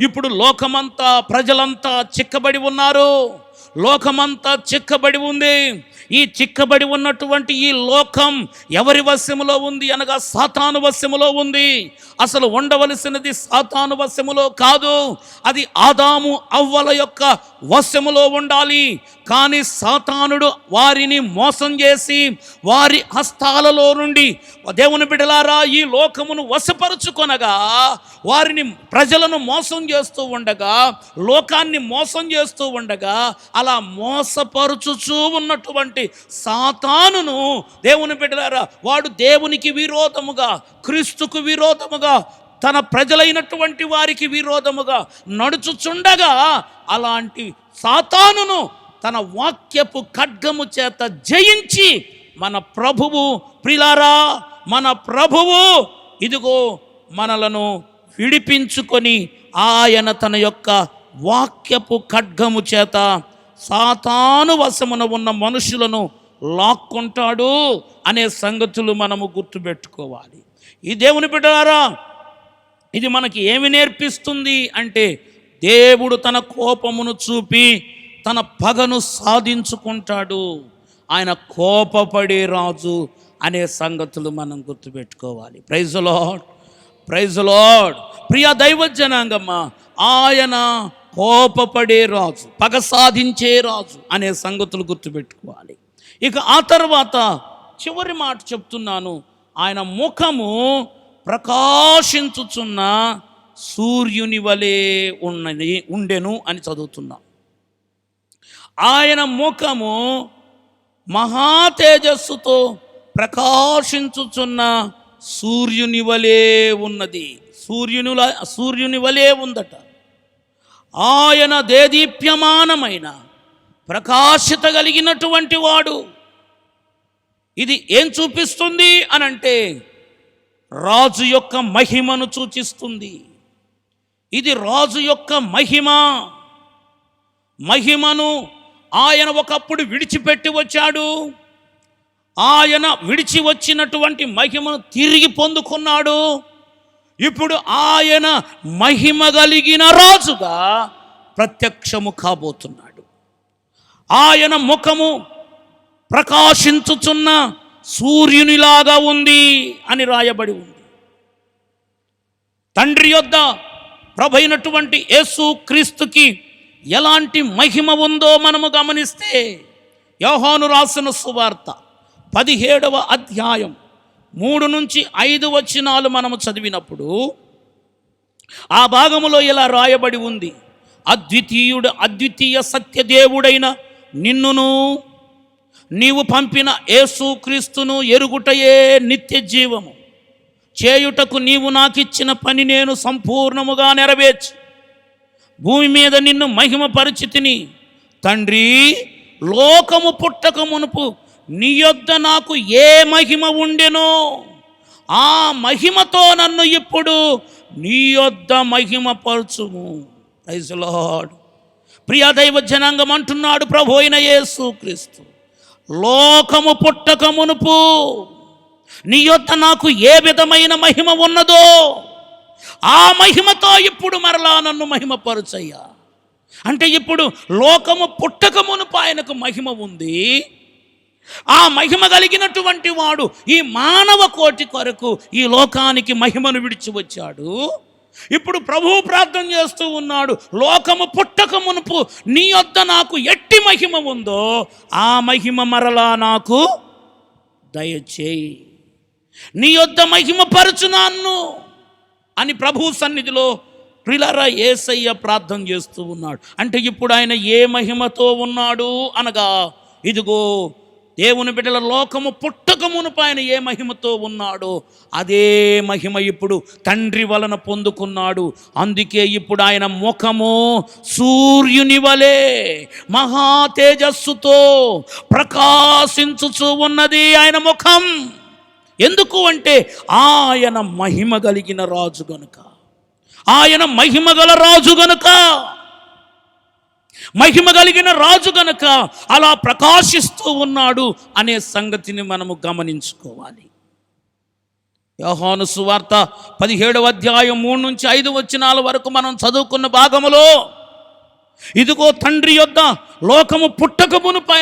ఇప్పుడు లోకమంతా, ప్రజలంతా చిక్కబడి ఉన్నారు. లోకమంతా చిక్కబడి ఉంది. ఈ చిక్కబడి ఉన్నటువంటి ఈ లోకం ఎవరి వశములో ఉంది అనగా సాతాను వశములో ఉంది. అసలు ఉండవలసినది సాతాను వశములో కాదు, అది ఆదాము అవ్వల యొక్క వశములో ఉండాలి. కానీ సాతానుడు వారిని మోసం చేసి వారి హస్తాలలో నుండి, దేవుని బిడ్డలారా, ఈ లోకమును వశపరుచుకొనగా వారిని, ప్రజలను మోసం చేస్తూ ఉండగా, లోకాన్ని మోసం చేస్తూ ఉండగా, అలా మోసపరుచుచూ ఉన్నటువంటి సాతానును, దేవుని బిడ్డలారా, వాడు దేవునికి విరోధముగా, క్రీస్తుకు విరోధముగా, తన ప్రజలైనటువంటి వారికి విరోధముగా నడుచుచుండగా, అలాంటి సాతానును తన వాక్యపు ఖడ్గము చేత జయించి మన ప్రభువు, ప్రియులారా, మన ప్రభువు ఇదిగో మనలను విడిపించుకొని ఆయన తన యొక్క వాక్యపు ఖడ్గము చేత సాతాను వశమున ఉన్న మనుషులను లాక్కుంటాడు అనే సంగతులు మనము గుర్తుపెట్టుకోవాలి. ఈ దేవుని బిడ్డలారా, ఇది మనకి ఏమి నేర్పిస్తుంది అంటే, దేవుడు తన కోపమును చూపి తన పగను సాధించుకుంటాడు. ఆయన కోపపడే రాజు అనే సంగతులు మనం గుర్తుపెట్టుకోవాలి. Praise the Lord, praise the Lord. ప్రియ దైవ జనాంగమా, ఆయన కోపపడే రాజు, పగ సాధించే రాజు అనే సంగతులు గుర్తుపెట్టుకోవాలి. ఇక ఆ తర్వాత చివరి మాట చెప్తున్నాను, ఆయన ముఖము ప్రకాశించుచున్న సూర్యుని వలె ఉండెను అని చదువుతున్నాం. ఆయన ముఖము మహా తేజస్సుతో ప్రకాశించుచున్న సూర్యుని వలె ఉన్నది. సూర్యుని వలె ఉందట. ఆయన దేదీప్యమానమైన ప్రకాశత కలిగినటువంటి వాడు. ఇది ఏం చూపిస్తుంది అనంటే రాజు యొక్క మహిమను సూచిస్తుంది. ఇది రాజు యొక్క మహిమను ఆయన ఒకప్పుడు విడిచిపెట్టి వచ్చాడు. ఆయన విడిచి వచ్చినటువంటి మహిమను తిరిగి పొందుకున్నాడు. ఇప్పుడు ఆయన మహిమ కలిగిన రాజుగా ప్రత్యక్షము కాబోతున్నాడు. ఆయన ముఖము ప్రకాశించుచున్న సూర్యునిలాగా ఉంది అని రాయబడి ఉంది. తండ్రి యొద్ద ప్రభైనటువంటి యేసు క్రీస్తుకి ఎలాంటి మహిమ ఉందో మనము గమనిస్తే యోహాను రాసిన సువార్త 17వ అధ్యాయం 3 నుంచి 5 వచనాలు మనము చదివినప్పుడు ఆ భాగములో ఇలా రాయబడి ఉంది. అద్వితీయ సత్యదేవుడైన నిన్నును నీవు పంపిన యేసు క్రీస్తును ఎరుగుటయే నిత్య జీవము. చేయుటకు నీవు నాకిచ్చిన పని నేను సంపూర్ణముగా నెరవేర్చి భూమి మీద నిన్ను మహిమపరిచితిని. తండ్రి, లోకము పుట్టక మునుపు నీ యొద్ద నాకు ఏ మహిమ ఉండెనో ఆ మహిమతో నన్ను ఇప్పుడు నీ యొద్ద మహిమపరచుము. Praise the Lord. ప్రియ దైవ జనాంగం అంటున్నాడు ప్రభు అయిన యేసు క్రీస్తు, లోకము పుట్టక మునుపు నీ యొద్ద నాకు ఏ విధమైన మహిమ ఉన్నదో ఆ మహిమతో ఇప్పుడు మరలా నన్ను మహిమపరచయ్యా. అంటే ఇప్పుడు లోకము పుట్టక మునుపు ఆయనకు మహిమ ఉంది. ఆ మహిమ కలిగినటువంటి వాడు ఈ మానవ కోటి కొరకు ఈ లోకానికి మహిమను విడిచి వచ్చాడు. ఇప్పుడు ప్రభువు ప్రార్థన చేస్తూ ఉన్నాడు, లోకము పుట్టక మునుపు నీ యొద్ద నాకు ఎట్టి మహిమ ఉందో ఆ మహిమ మరలా నాకు దయచేయి, నీ యొద్ద మహిమ పరచు నన్ను అని ప్రభు సన్నిధిలో ప్రియులారా యేసయ్య ప్రార్థన చేస్తూ ఉన్నాడు. అంటే ఇప్పుడు ఆయన ఏ మహిమతో ఉన్నాడు అనగా, ఇదిగో దేవుని బిడ్డల లోకము పుట్టక మునుపు ఆయన ఏ మహిమతో ఉన్నాడో అదే మహిమ ఇప్పుడు తండ్రి వలన పొందుకున్నాడు. అందుకే ఇప్పుడు ఆయన ముఖము సూర్యుని వలె మహా తేజస్సుతో ప్రకాశించుచూ ఉన్నది ఆయన ముఖం. ఎందుకు అంటే ఆయన మహిమ కలిగిన రాజు గనుక, ఆయన మహిమ గల రాజు గనుక, మహిమ కలిగిన రాజు గనుక అలా ప్రకాశిస్తూ ఉన్నాడు అనే సంగతిని మనము గమనించుకోవాలి. యోహాను సువార్త 17వ అధ్యాయం 3 నుంచి 5 వచనాల వరకు మనం చదువుకున్న భాగములో ఇదిగో తండ్రి యొద్ద లోకము పుట్టక మునుపు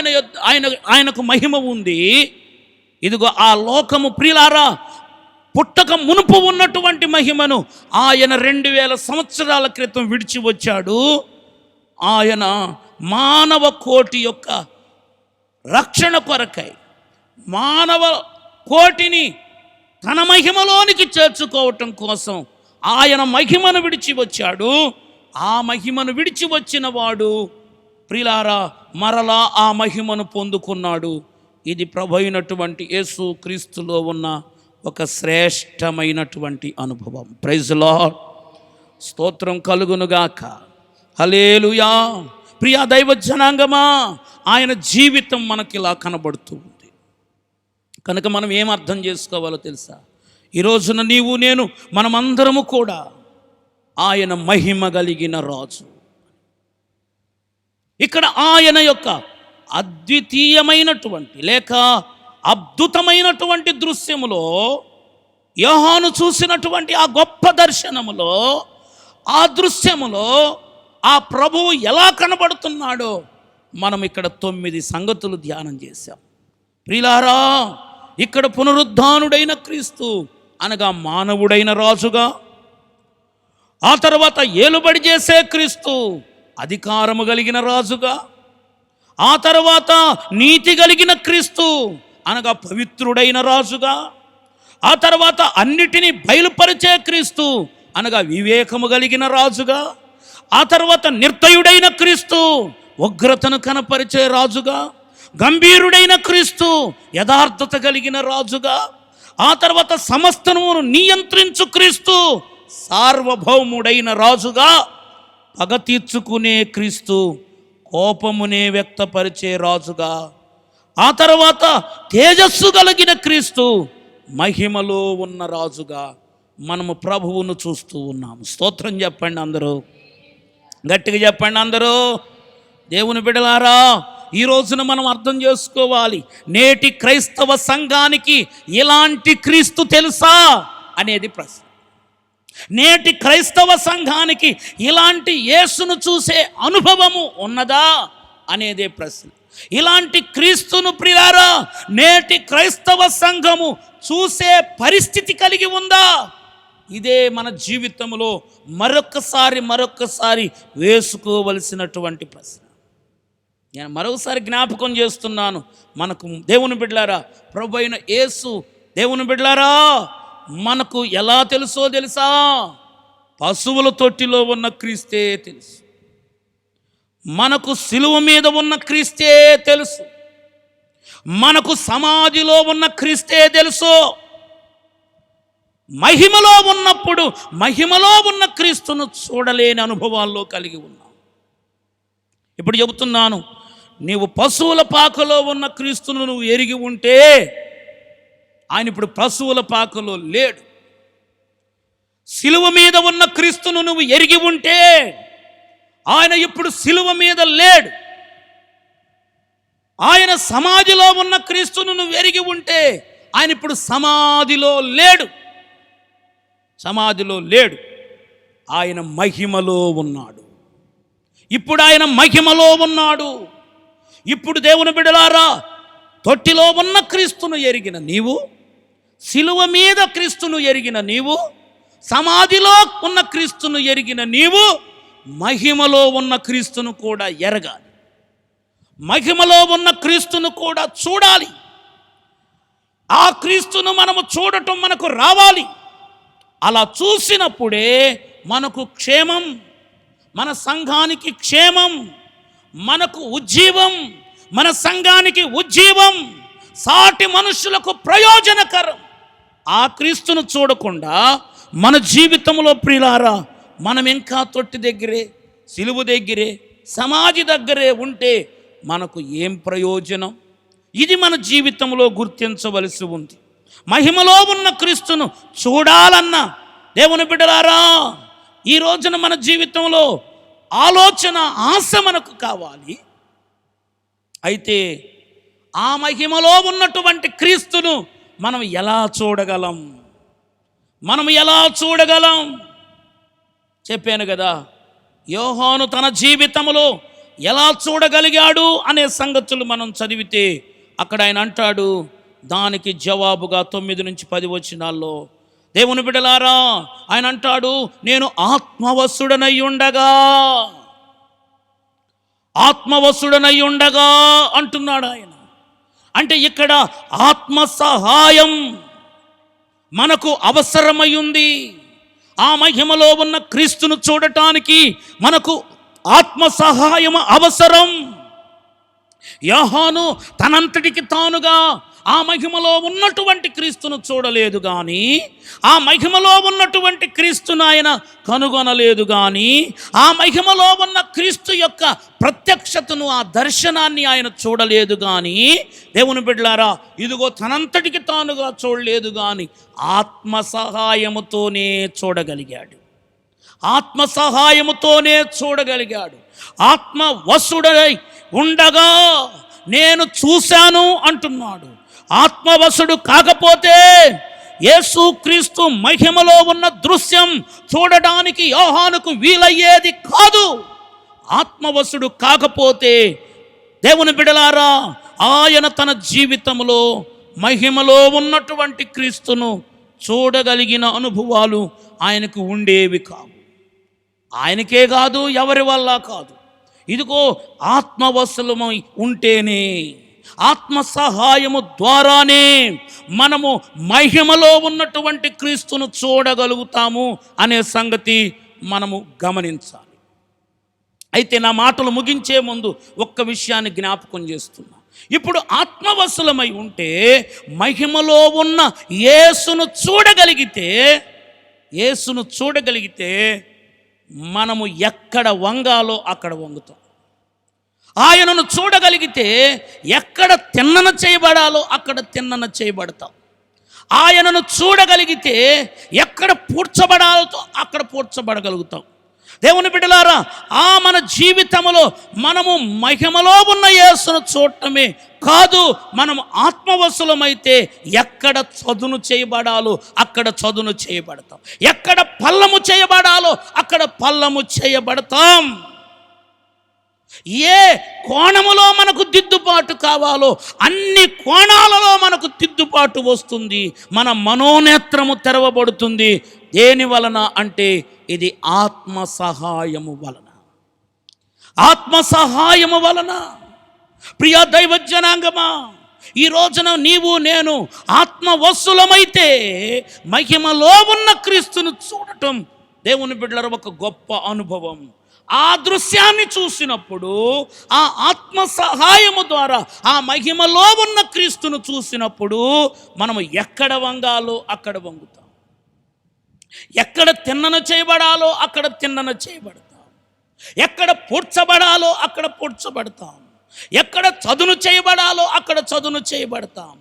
ఆయనకు మహిమ ఉంది. ఇదిగో ఆ లోకము ప్రియులారా పుట్టక మునుపు ఉన్నటువంటి మహిమను ఆయన 2000 సంవత్సరాల క్రితం విడిచి వచ్చాడు. ఆయన మానవ కోటి యొక్క రక్షణ కొరకై మానవ కోటిని తన మహిమలోనికి చేర్చుకోవటం కోసం ఆయన మహిమను విడిచి వచ్చాడు. ఆ మహిమను విడిచి వచ్చిన వాడు ప్రియులారా మరలా ఆ మహిమను పొందుకున్నాడు. ఇది ప్రభు అయినటువంటి యేసు క్రీస్తులో ఉన్న ఒక శ్రేష్టమైనటువంటి అనుభవం. Praise the lord. స్తోత్రం కలుగునుగాక. హల్లెలూయా. ప్రియ దైవ జనాంగమా, ఆయన జీవితం మనకి ఇలా కనబడుతూ ఉంది కనుక మనం ఏం అర్థం చేసుకోవాలో తెలుసా? ఈ రోజున నీవు నేను మనమందరము కూడా ఆయన మహిమ కలిగిన రాజు. ఇక్కడ ఆయన యొక్క అద్వితీయమైనటువంటి లేక అద్భుతమైనటువంటి దృశ్యములో యోహాను చూసినటువంటి ఆ గొప్ప దర్శనములో ఆ దృశ్యములో ఆ ప్రభువు ఎలా కనబడుతున్నాడో మనం ఇక్కడ 9 సంగతులు ధ్యానం చేశాం. ప్రియులారా, ఇక్కడ పునరుద్ధానుడైన క్రీస్తు అనగా మానవుడైన రాజుగా, ఆ తర్వాత ఏలుబడి చేసే క్రీస్తు అధికారము కలిగిన రాజుగా, ఆ తర్వాత నీతి కలిగిన క్రీస్తు అనగా పవిత్రుడైన రాజుగా, ఆ తర్వాత అన్నిటినీ బయలుపరిచే క్రీస్తు అనగా వివేకము కలిగిన రాజుగా, ఆ తర్వాత నిర్దయుడైన క్రీస్తు ఉగ్రతను కనపరిచే రాజుగా, గంభీరుడైన క్రీస్తు యథార్థత కలిగిన రాజుగా, ఆ తర్వాత సమస్తమును నియంత్రించు క్రీస్తు సార్వభౌముడైన రాజుగా, పగ తీర్చుకునే క్రీస్తు కోపమునే వ్యక్తపరిచే రాజుగా, ఆ తర్వాత తేజస్సు కలిగిన క్రీస్తు మహిమలో ఉన్న రాజుగా మనము ప్రభువును చూస్తూ ఉన్నాము. స్తోత్రం చెప్పండి అందరూ, గట్టిగా చెప్పండి అందరూ. దేవుని బిడ్డలారా, ఈ రోజున మనం అర్థం చేసుకోవాలి, నేటి క్రైస్తవ సంఘానికి ఇలాంటి క్రీస్తు తెలుసా అనేది ప్రశ్న. నేటి క్రైస్తవ సంఘానికి ఇలాంటి యేసును చూసే అనుభవము ఉన్నదా అనేదే ప్రశ్న. ఇలాంటి క్రీస్తును ప్రియారా నేటి క్రైస్తవ సంఘము చూసే పరిస్థితి కలిగి ఉందా? ఇదే మన జీవితంలో మరొక్కసారి వేసుకోవలసినటువంటి ప్రశ్న. నేను మరొకసారి జ్ఞాపకం చేస్తున్నాను, మనకు దేవుని బిడ్డలారా, ప్రభు అయిన యేసు దేవుని బిడ్డలారా మనకు ఎలా తెలుసా? పశువుల తొట్టిలో ఉన్న క్రీస్తే తెలుసు, మనకు సిలువ మీద ఉన్న క్రీస్తే తెలుసు, మనకు సమాధిలో ఉన్న క్రీస్తే తెలుసు. మహిమలో ఉన్నప్పుడు మహిమలో ఉన్న క్రీస్తును చూడలేని అనుభవాల్లో కలిగి ఉన్నాం. ఇప్పుడు చెబుతున్నాను, నీవు పశువుల పాకలో ఉన్న క్రీస్తును నువ్వు ఎరిగి ఉంటే ఆయన ఇప్పుడు పశువుల పాకలో లేడు. సిలువ మీద ఉన్న క్రీస్తును నువ్వు ఎరిగి ఉంటే ఆయన ఇప్పుడు సిలువ మీద లేడు. ఆయన సమాధిలో ఉన్న క్రీస్తును నువ్వు ఎరిగి ఉంటే ఆయన ఇప్పుడు సమాధిలో లేడు. ఆయన మహిమలో ఉన్నాడు. ఇప్పుడు ఆయన మహిమలో ఉన్నాడు. ఇప్పుడు దేవుని బిడ్డలారా, తొట్టిలో ఉన్న క్రీస్తును ఎరిగిన నీవు, సిలువ మీద క్రీస్తును ఎరిగిన నీవు, సమాధిలో ఉన్న క్రీస్తును ఎరిగిన నీవు మహిమలో ఉన్న క్రీస్తును కూడా ఎరగాలి. మహిమలో ఉన్న క్రీస్తును కూడా చూడాలి. ఆ క్రీస్తును మనము చూడటం మనకు రావాలి. అలా చూసినప్పుడే మనకు క్షేమం, మన సంఘానికి క్షేమం, మనకు ఉజ్జీవం, మన సంఘానికి ఉజ్జీవం, సాటి మనుషులకు ప్రయోజనకరం. ఆ క్రీస్తును చూడకుండా మన జీవితంలో ప్రియులారా మనం ఇంకా తొట్టి దగ్గరే, సిలువ దగ్గరే, సమాధి దగ్గరే ఉంటే మనకు ఏం ప్రయోజనం? ఇది మన జీవితంలో గుర్తించవలసి ఉంది. మహిమలో ఉన్న క్రీస్తును చూడాలన్న దేవుని బిడ్డలారా, ఈ రోజున మన జీవితంలో ఆలోచన, ఆశ మనకు కావాలి. అయితే ఆ మహిమలో ఉన్నటువంటి క్రీస్తును మనం ఎలా చూడగలం? చెప్పాను కదా, యోహాను తన జీవితంలో ఎలా చూడగలిగాడు అనే సంగతులు మనం చదివితే అక్కడ ఆయన అంటాడు, దానికి జవాబుగా 9 నుంచి 10 వచనాల్లో దేవుని బిడ్డలారా ఆయన అంటాడు, నేను ఆత్మవశుడనై ఉండగా అంటున్నాడు ఆయన. అంటే ఇక్కడ ఆత్మ సహాయం మనకు అవసరమై ఉంది. ఆ మహిమలో ఉన్న క్రీస్తును చూడటానికి మనకు ఆత్మ సహాయం అవసరం. యోహాను తనంతటికి తానుగా ఆ మహిమలో ఉన్నటువంటి క్రీస్తును చూడలేదు కానీ, ఆ మహిమలో ఉన్నటువంటి క్రీస్తును ఆయన కనుగొనలేదు కానీ, ఆ మహిమలో ఉన్న క్రీస్తు యొక్క ప్రత్యక్షతను, ఆ దర్శనాన్ని ఆయన చూడలేదు కానీ, దేవుని బిడ్డలారా ఇదిగో తనంతటికి తానుగా చూడలేదు కానీ ఆత్మ సహాయముతోనే చూడగలిగాడు. ఆత్మ వశుడై ఉండగా నేను చూశాను అంటున్నాడు. ఆత్మవశుడు కాకపోతే యేసుక్రీస్తు మహిమలో ఉన్న దృశ్యం చూడడానికి యోహానుకు వీలయ్యేది కాదు. ఆత్మవశుడు కాకపోతే దేవుని బిడ్డలారా ఆయన తన జీవితంలో మహిమలో ఉన్నటువంటి క్రీస్తును చూడగలిగిన అనుభవాలు ఆయనకు ఉండేవి కావు. ఆయనకే కాదు, ఎవరి వల్ల కాదు. ఇదిగో ఆత్మవశులమై ఉంటేనే, ఆత్మ సహాయము ద్వారానే మనము మహిమలో ఉన్నటువంటి క్రీస్తును చూడగలుగుతాము అనే సంగతి మనము గమనించాలి. అయితే నా మాటలు ముగించే ముందు ఒక్క విషయాన్ని జ్ఞాపకం చేస్తున్నా. ఇప్పుడు ఆత్మవశులమై ఉంటే మహిమలో ఉన్న యేసును చూడగలిగితే మనము ఎక్కడ వంగాలో అక్కడ వంగుతాం. ఆయనను చూడగలిగితే ఎక్కడ తిన్నన చేయబడాలో అక్కడ తిన్నన చేయబడతాం. ఆయనను చూడగలిగితే ఎక్కడ పూడ్చబడాలో అక్కడ పూడ్చబడగలుగుతాం. దేవుని బిడ్డలారా, మన జీవితంలో మనము మహిమలో ఉన్న యేసును చూడటమే కాదు, మనం ఆత్మవశులమైతే ఎక్కడ చదును చేయబడాలో అక్కడ చదును చేయబడతాం, ఎక్కడ పల్లము చేయబడాలో అక్కడ పల్లము చేయబడతాం. ఏ కోణములో మనకు దిద్దుబాటు కావాలో అన్ని కోణాలలో మనకు దిద్దుబాటు వస్తుంది. మన మనోనేత్రము తెరవబడుతుంది. దేని వలన అంటే ఇది ఆత్మ సహాయము వలన. ఆత్మ సహాయము వలన. ప్రియ దైవ జనాంగమా, ఈ రోజున నీవు నేను ఆత్మవశులమైతే మహిమలో ఉన్న క్రీస్తును చూడటం దేవుని బిడ్డల ఒక గొప్ప అనుభవం. ఆ దృశ్యాన్ని చూసినప్పుడు, ఆ ఆత్మ సహాయము ద్వారా ఆ మహిమలో ఉన్న క్రీస్తును చూసినప్పుడు మనము ఎక్కడ వంగాలో అక్కడ వంగుతాం, ఎక్కడ తిన్నన చేయబడాలో అక్కడ తిన్నన చేయబడతాం, ఎక్కడ పూడ్చబడాలో అక్కడ పూడ్చబడతాం, ఎక్కడ చదును చేయబడాలో అక్కడ చదును చేయబడతాం,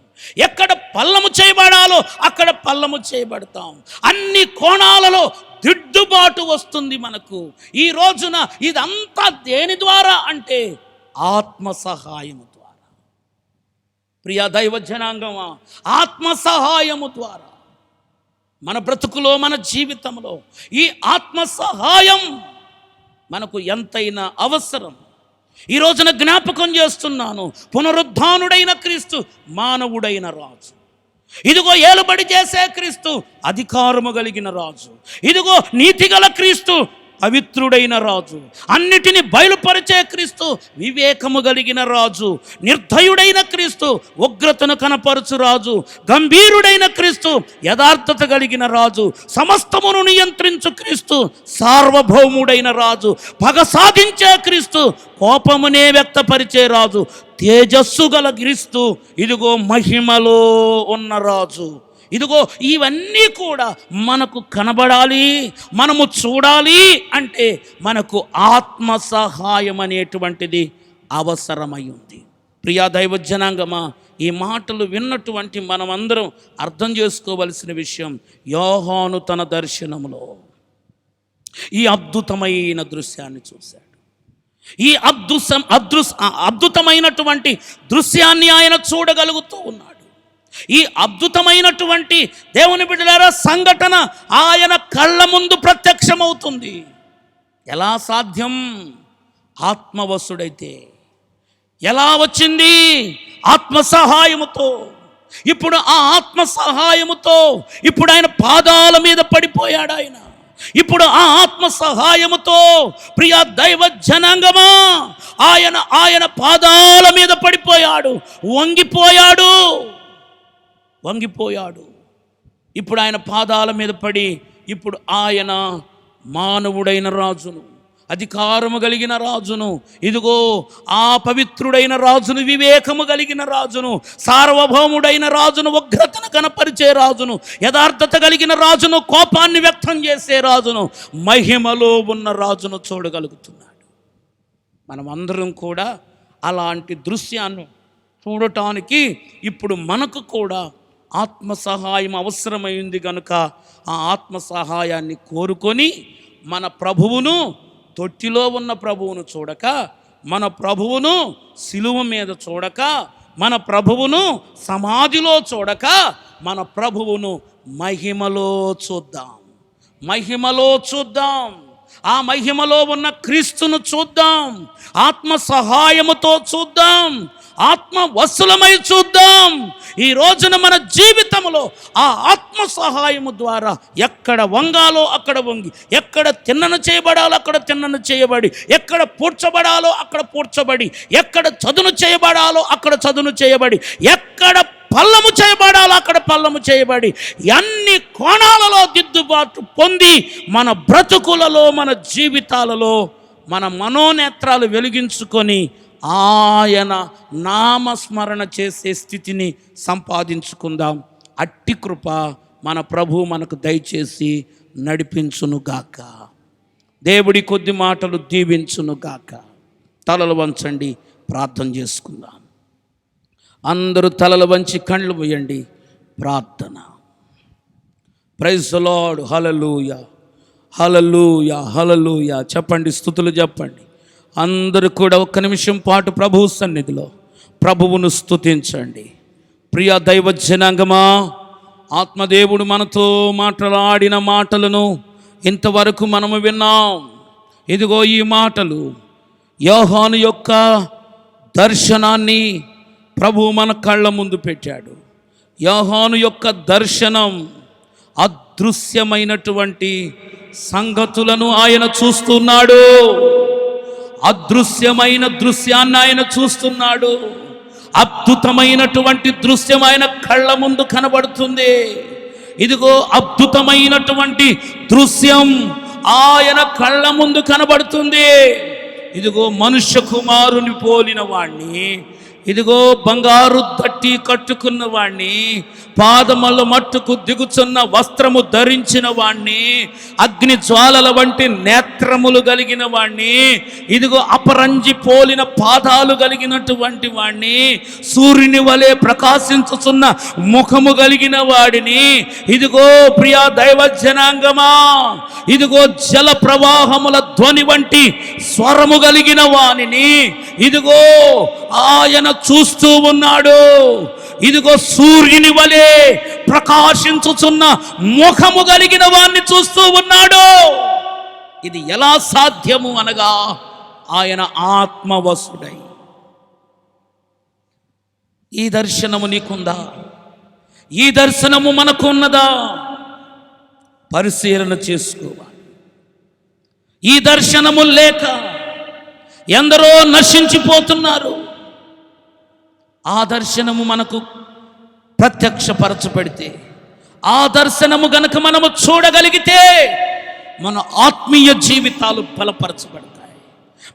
ఎక్కడ పల్లము చేయబడాలో అక్కడ పల్లము చేయబడతాం. అన్ని కోణాలలో దిద్దుబాటు వస్తుంది మనకు. ఈ రోజున ఇదంతా దేని ద్వారా అంటే ఆత్మ సహాయము ద్వారా. ప్రియ దైవ జనాంగమా, ఆత్మ సహాయము ద్వారా మన బ్రతుకులో, మన జీవితంలో ఈ ఆత్మ సహాయం మనకు ఎంతైనా అవసరం. ఈ రోజున జ్ఞాపకం చేస్తున్నాను, పునరుద్ధానుడైన క్రీస్తు మానవుడైన రాజు. ఇదిగో ఏలుబడి చేసే క్రీస్తు అధికారము కలిగిన రాజు. ఇదిగో నీతిగల క్రీస్తు పవిత్రుడైన రాజు. అన్నిటిని బయలుపరిచే క్రీస్తు వివేకము కలిగిన రాజు. నిర్దయుడైన క్రీస్తు ఉగ్రతను కనపరచు రాజు. గంభీరుడైన క్రీస్తు యథార్థత కలిగిన రాజు. సమస్తమును నియంత్రించు క్రీస్తు సార్వభౌముడైన రాజు. పగ సాధించే క్రీస్తు కోపమునే వ్యక్తపరిచే రాజు. తేజస్సు గల క్రీస్తు ఇదిగో మహిమలో ఉన్న రాజు. ఇదిగో ఇవన్నీ కూడా మనకు కనబడాలి, మనము చూడాలి అంటే మనకు ఆత్మ సహాయం అనేటువంటిది అవసరమై ఉంది. ప్రియా దైవ జనాంగమా, ఈ మాటలు విన్నటువంటి మనమందరం అర్థం చేసుకోవలసిన విషయం, యోహాను తన దర్శనములో ఈ అద్భుతమైన దృశ్యాన్ని చూశాడు. ఈ అద్భుతమైనటువంటి దృశ్యాన్ని ఆయన చూడగలుగుతూ ఉన్నాడు. ఈ అద్భుతమైనటువంటి దేవుని బిడ్డలారా సంఘటన ఆయన కళ్ళ ముందు ప్రత్యక్షమవుతుంది. ఎలా సాధ్యం? ఆత్మవశుడైతే. ఎలా వచ్చింది? ఆత్మ సహాయముతో. ఇప్పుడు ఆ ఆత్మ సహాయముతో ఇప్పుడు ఆయన పాదాల మీద పడిపోయాడు. ఇప్పుడు ఆ ఆత్మ సహాయముతో ప్రియ దైవ జనాంగమా, ఆయన పాదాల మీద పడిపోయాడు, వంగిపోయాడు. ఇప్పుడు ఆయన పాదాల మీద పడి ఇప్పుడు ఆయన మానవుడైన రాజును, అధికారము కలిగిన రాజును, ఇదిగో ఆ పవిత్రుడైన రాజును, వివేకము కలిగిన రాజును, సార్వభౌముడైన రాజును, ఉగ్రతను కనపరిచే రాజును, యథార్థత కలిగిన రాజును, కోపాన్ని వ్యక్తం చేసే రాజును, మహిమలో ఉన్న రాజును చూడగలుగుతున్నాడు. మనమందరం కూడా అలాంటి దృశ్యాన్ని చూడటానికి ఇప్పుడు మనకు కూడా ఆత్మ సహాయం అవసరమైంది కనుక ఆ ఆత్మ సహాయాన్ని కోరుకొని మన ప్రభువును, తొట్టిలో ఉన్న ప్రభువును చూడక, మన ప్రభువును సిలువ మీద చూడక, మన ప్రభువును సమాధిలో చూడక, మన ప్రభువును మహిమలో చూద్దాం. ఆ మహిమలో ఉన్న క్రీస్తును చూద్దాం. ఆత్మ సహాయముతో చూద్దాం. ఆత్మ వశులమై చూద్దాం. ఈ రోజున మన జీవితంలో ఆ ఆత్మ సహాయము ద్వారా ఎక్కడ వంగాలో అక్కడ వంగి, ఎక్కడ తిన్నన చేయబడాలో అక్కడ తిన్నన చేయబడి, ఎక్కడ పూడ్చబడాలో అక్కడ పూడ్చబడి, ఎక్కడ చదును చేయబడాలో అక్కడ చదును చేయబడి, ఎక్కడ పల్లము చేయబడాలో అక్కడ పల్లము చేయబడి, అన్ని కోణాలలో దిద్దుబాటు పొంది మన బ్రతుకులలో, మన జీవితాలలో మన మనోనేత్రాలు వెలిగించుకొని ఆయన నామస్మరణ చేసే స్థితిని సంపాదించుకుందాం. అట్టి కృప మన ప్రభు మనకు దయచేసి నడిపించునుగాక. దేవుడి కొద్ది మాటలు దీవించునుగాక. తలలు వంచండి, ప్రార్థన చేసుకుందాం. అందరూ తలలు వంచి కళ్ళు మూయండి, ప్రార్థన. Praise the Lord. Hallelujah, hallelujah, hallelujah. చెప్పండి, స్తుతులు చెప్పండి. అందరూ కూడా ఒక్క నిమిషం పాటు ప్రభువు సన్నిధిలో ప్రభువును స్తుతించండి. ప్రియ దైవ జనాంగమా, ఆత్మదేవుడు మనతో మాట్లాడిన మాటలను ఇంతవరకు మనము విన్నాం. ఇదిగో ఈ మాటలు యోహాను యొక్క దర్శనాన్ని ప్రభువు మన కళ్ళ ముందు పెట్టాడు. యోహాను యొక్క దర్శనం అదృశ్యమైనటువంటి సంగతులను ఆయన చూస్తున్నాడు. అదృశ్యమైన దృశ్యాన్ని ఆయన చూస్తున్నాడు. అద్భుతమైనటువంటి దృశ్యం ఆయన కళ్ళ ముందు కనబడుతుంది. ఇదిగో అద్భుతమైనటువంటి దృశ్యం ఆయన కళ్ళ ముందు కనబడుతుంది. ఇదిగో మనుష్య కుమారుని పోలిన వాణ్ణి, ఇదిగో బంగారు దట్టి కట్టుకున్న వాణ్ణి, పాదముల మట్టుకు దిగుచున్న వస్త్రము ధరించిన వాణ్ణి, అగ్ని జ్వాలల వంటి నేత్రములు కలిగిన వాణ్ణి, ఇదిగో అపరంజి పోలిన పాదాలు కలిగినటువంటి వాణ్ణి, సూర్యుని వలె ప్రకాశించుచున్న ముఖము కలిగిన వాడిని, ఇదిగో ప్రియ దైవ జనాంగమా, ఇదిగో జల ప్రవాహముల ధ్వని వంటి స్వరము కలిగిన వాణిని ఇదిగో ఆయన చూస్తూ ఉన్నాడు. ఇదిగో సూర్యుని వలె ప్రకాశించుచున్న ముఖము కలిగిన వాణ్ణి చూస్తూ ఉన్నాడు. ఇది ఎలా సాధ్యము అనగా ఆయన ఆత్మవశుడై. ఈ దర్శనము నీకుందా? ఈ దర్శనము మనకున్నదా? పరిశీలన చేసుకోవాలి. ఈ దర్శనము లేక ఎందరో నశించిపోతున్నారు. ఆ దర్శనము మనకు ప్రత్యక్షపరచబడితే, ఆ దర్శనము గనక మనము చూడగలిగితే మన ఆత్మీయ జీవితాలు బలపరచబడతాయి,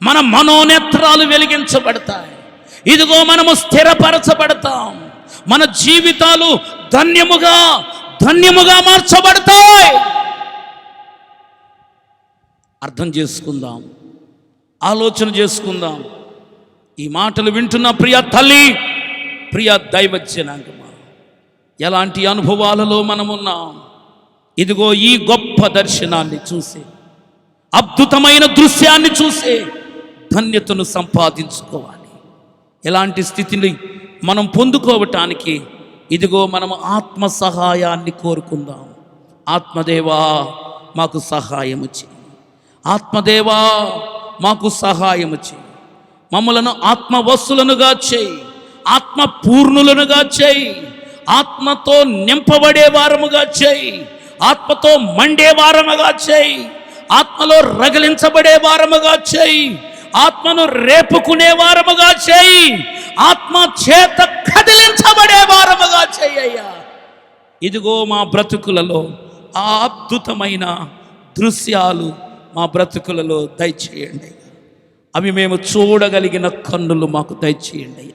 మన మనోనేత్రాలు వెలిగించబడతాయి. ఇదిగో మనము స్థిరపరచబడతాం, మన జీవితాలు ధన్యముగా మార్చబడతాయి. అర్థం చేసుకుందాం, ఆలోచన చేసుకుందాం. ఈ మాటలు వింటున్న ప్రియ తల్లి, ప్రియ దైవ జనాంగమా, ఎలాంటి అనుభవాలలో మనమున్నాం? ఇదిగో ఈ గొప్ప దర్శనాన్ని చూసి, అద్భుతమైన దృశ్యాన్ని చూసి ధన్యతను సంపాదించుకోవాలి. ఎలాంటి స్థితిని మనం పొందుకోవటానికి ఇదిగో మనం ఆత్మ సహాయాన్ని కోరుకుందాం. ఆత్మదేవా మాకు సహాయము చేయి, ఆత్మదేవా మాకు సహాయము చేయి, మమ్మలను ఆత్మవశులనుగా చేయి, ఆత్మ పూర్ణులనుగా చేయి, ఆత్మతో నింపబడే వారముగా చేయి, ఆత్మతో మండే వారముగా చేయి, ఆత్మలో రగిలించబడే వారముగా చేయి, ఆత్మను రేపుకునే వారముగా చేయి, ఆత్మ చేత కదిలించబడే వారముగా చేయ్యా. ఇదిగో మా బ్రతుకులలో ఆ అద్భుతమైన దృశ్యాలు మా బ్రతుకులలో దయచేయండి. అవి మేము చూడగలిగిన కన్నులు మాకు దయచేయండి.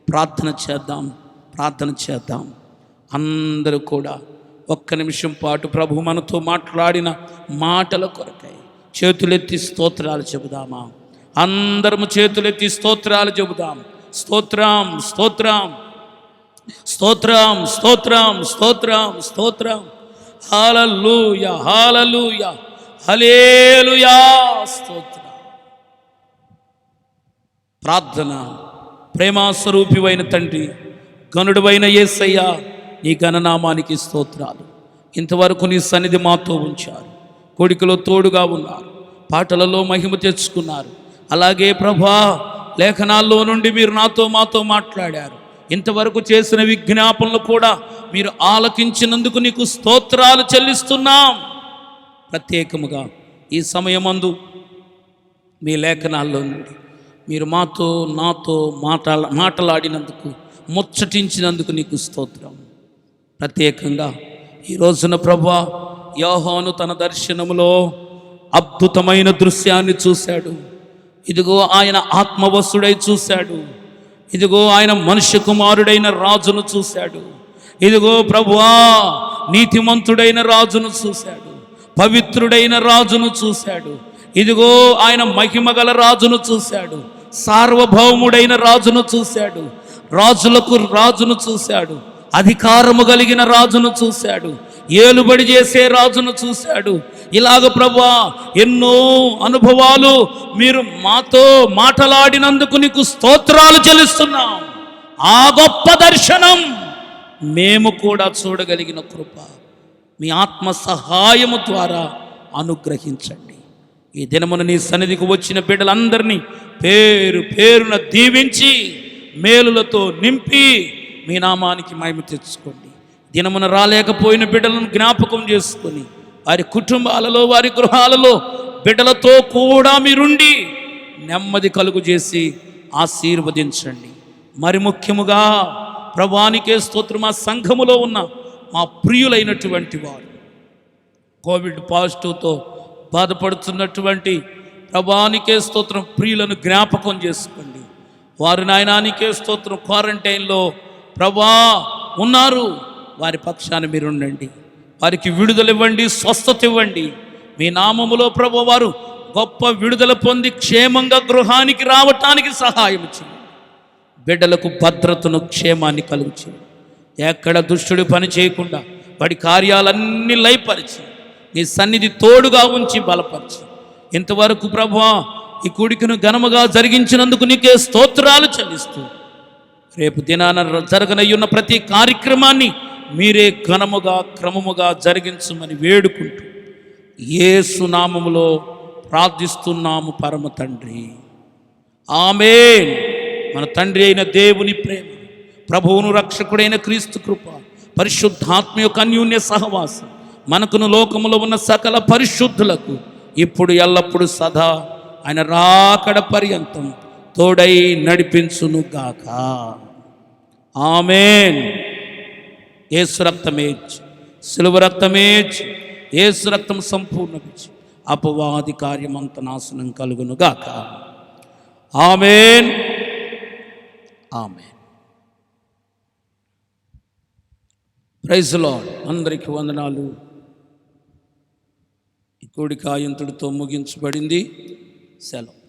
ప్రార్థన చేద్దాం. అందరూ కూడా ఒక్క నిమిషం పాటు ప్రభు మనతో మాట్లాడిన మాటల కొరకై చేతులెత్తి స్తోత్రాలు చెబుదామా? అందరము చేతులెత్తి స్తోత్రాలు చెబుదాం. స్తోత్రం, స్తోత్రం, స్తోత్రం, స్తోత్రం, స్తోత్రం, స్తోత్రం. హల్లెలూయా, హల్లెలూయా, హల్లెలూయా, స్తోత్రం. ప్రార్థన. ప్రేమాస్వరూపివైన తండ్రి, గనుడువైన యేసయ్య, నీ ఘననామానికి స్తోత్రాలు. ఇంతవరకు నీ సన్నిధి మాతో ఉంచారు, కోడికలో తోడుగా ఉన్నారు, పాటలలో మహిమ తెచ్చుకున్నారు. అలాగే ప్రభా, లేఖనాల్లో నుండి మీరు మాతో మాట్లాడారు. ఇంతవరకు చేసిన విజ్ఞాపనలు కూడా మీరు ఆలకించినందుకు నీకు స్తోత్రాలు చెల్లిస్తున్నాం. ప్రత్యేకముగా ఈ సమయమందు మీ లేఖనాల్లో నుండి మీరు నాతో మాట్లాడినందుకు, ముచ్చటించినందుకు నీకు స్తోత్రం. ప్రత్యేకంగా ఈ రోజున ప్రభువా, యోహాను తన దర్శనములో అద్భుతమైన దృశ్యాన్ని చూశాడు. ఇదిగో ఆయన ఆత్మవశుడై చూశాడు. ఇదిగో ఆయన మనుష్య కుమారుడైన రాజును చూశాడు. ఇదిగో ప్రభువా, నీతిమంతుడైన రాజును చూశాడు, పవిత్రుడైన రాజును చూశాడు. ఇదిగో ఆయన మహిమగల రాజును చూశాడు, సార్వభౌముడైన రాజును చూశాడు, రాజులకు రాజును చూశాడు, అధికారము కలిగిన రాజును చూశాడు, ఏలుబడి చేసే రాజును చూశాడు. ఇలాగ ప్రభువా ఎన్నో అనుభవాలు మీరు మాతో మాటలాడినందుకు నీకు స్తోత్రాలు చెల్లిస్తున్నాం. ఆ గొప్ప దర్శనం మేము కూడా చూడగలిగిన కృప మీ ఆత్మ సహాయము ద్వారా అనుగ్రహించండి. ఈ దినమున నీ సన్నిధికి వచ్చిన బిడ్డలందరినీ పేరు పేరున దీవించి మేలులతో నింపి మీ నామానికి మహిమ తెచ్చుకోండి. దినమున రాలేకపోయిన బిడ్డలను జ్ఞాపకం చేసుకొని వారి కుటుంబాలలో వారి గృహాలలో బిడ్డలతో కూడా మీరుండి నెమ్మది కలుగు చేసి ఆశీర్వదించండి. మరి ముఖ్యముగా ప్రభువానికే స్తోత్రం, మా సంఘములో ఉన్న మా ప్రియులైనటువంటి వారు కోవిడ్ పాజిటివ్తో బాధపడుతున్నటువంటి ప్రభువానికే స్తోత్రం ప్రియులను జ్ఞాపకం చేసుకోండి. వారు నాయనానికే స్తోత్రం క్వారంటైన్లో ప్రభా ఉన్నారు, వారి పక్షాన మీరు ఉండండి, వారికి విడుదల ఇవ్వండి, స్వస్థత ఇవ్వండి. మీ నామములో ప్రభు వారు గొప్ప విడుదల పొంది క్షేమంగా గృహానికి రావటానికి సహాయం చేయండి. బిడ్డలకు భద్రతను క్షేమాన్ని కలుగు చేయండి. ఎక్కడ దుష్టుడు పని చేయకుండా వాడి కార్యాలన్నీ లయపరిచి నీ సన్నిధి తోడుగా ఉంచి బలపరిచి ఇంతవరకు ప్రభువా ఈ కూడికను ఘనముగా జరిగించినందుకు నీకే స్తోత్రాలు చెల్లిస్తూ రేపు దినాన జరగనయ్యున్న ప్రతి కార్యక్రమాన్ని మీరే ఘనముగా క్రమముగా జరిగించమని వేడుకుంటూ యేసు నామములో ప్రార్థిస్తున్నాము పరమ తండ్రి, ఆమేన్. మన తండ్రి అయిన దేవుని ప్రేమ, ప్రభువును రక్షకుడైన క్రీస్తు కృప, పరిశుద్ధాత్మ యొక్క అన్యోన్య సహవాసం మనకును లోకములో ఉన్న సకల పరిశుద్ధులకు ఇప్పుడు ఎల్లప్పుడు సదా ఆయన రాకడ పర్యంతం తోడై నడిపించును గాక. ఆమేన్. యేసు రక్తమేజ్, సిలువ రక్తమేజ్, యేసు రక్తం సంపూర్ణమిచ్చి అపవాది కార్యమంత నాశనం కలుగును గాక. ఆమేన్. ఆమేన్. Praise Lord. అందరికీ వందనాలు. ఈ కూడిక ఇంతటితో ముగించబడింది. సెలవు.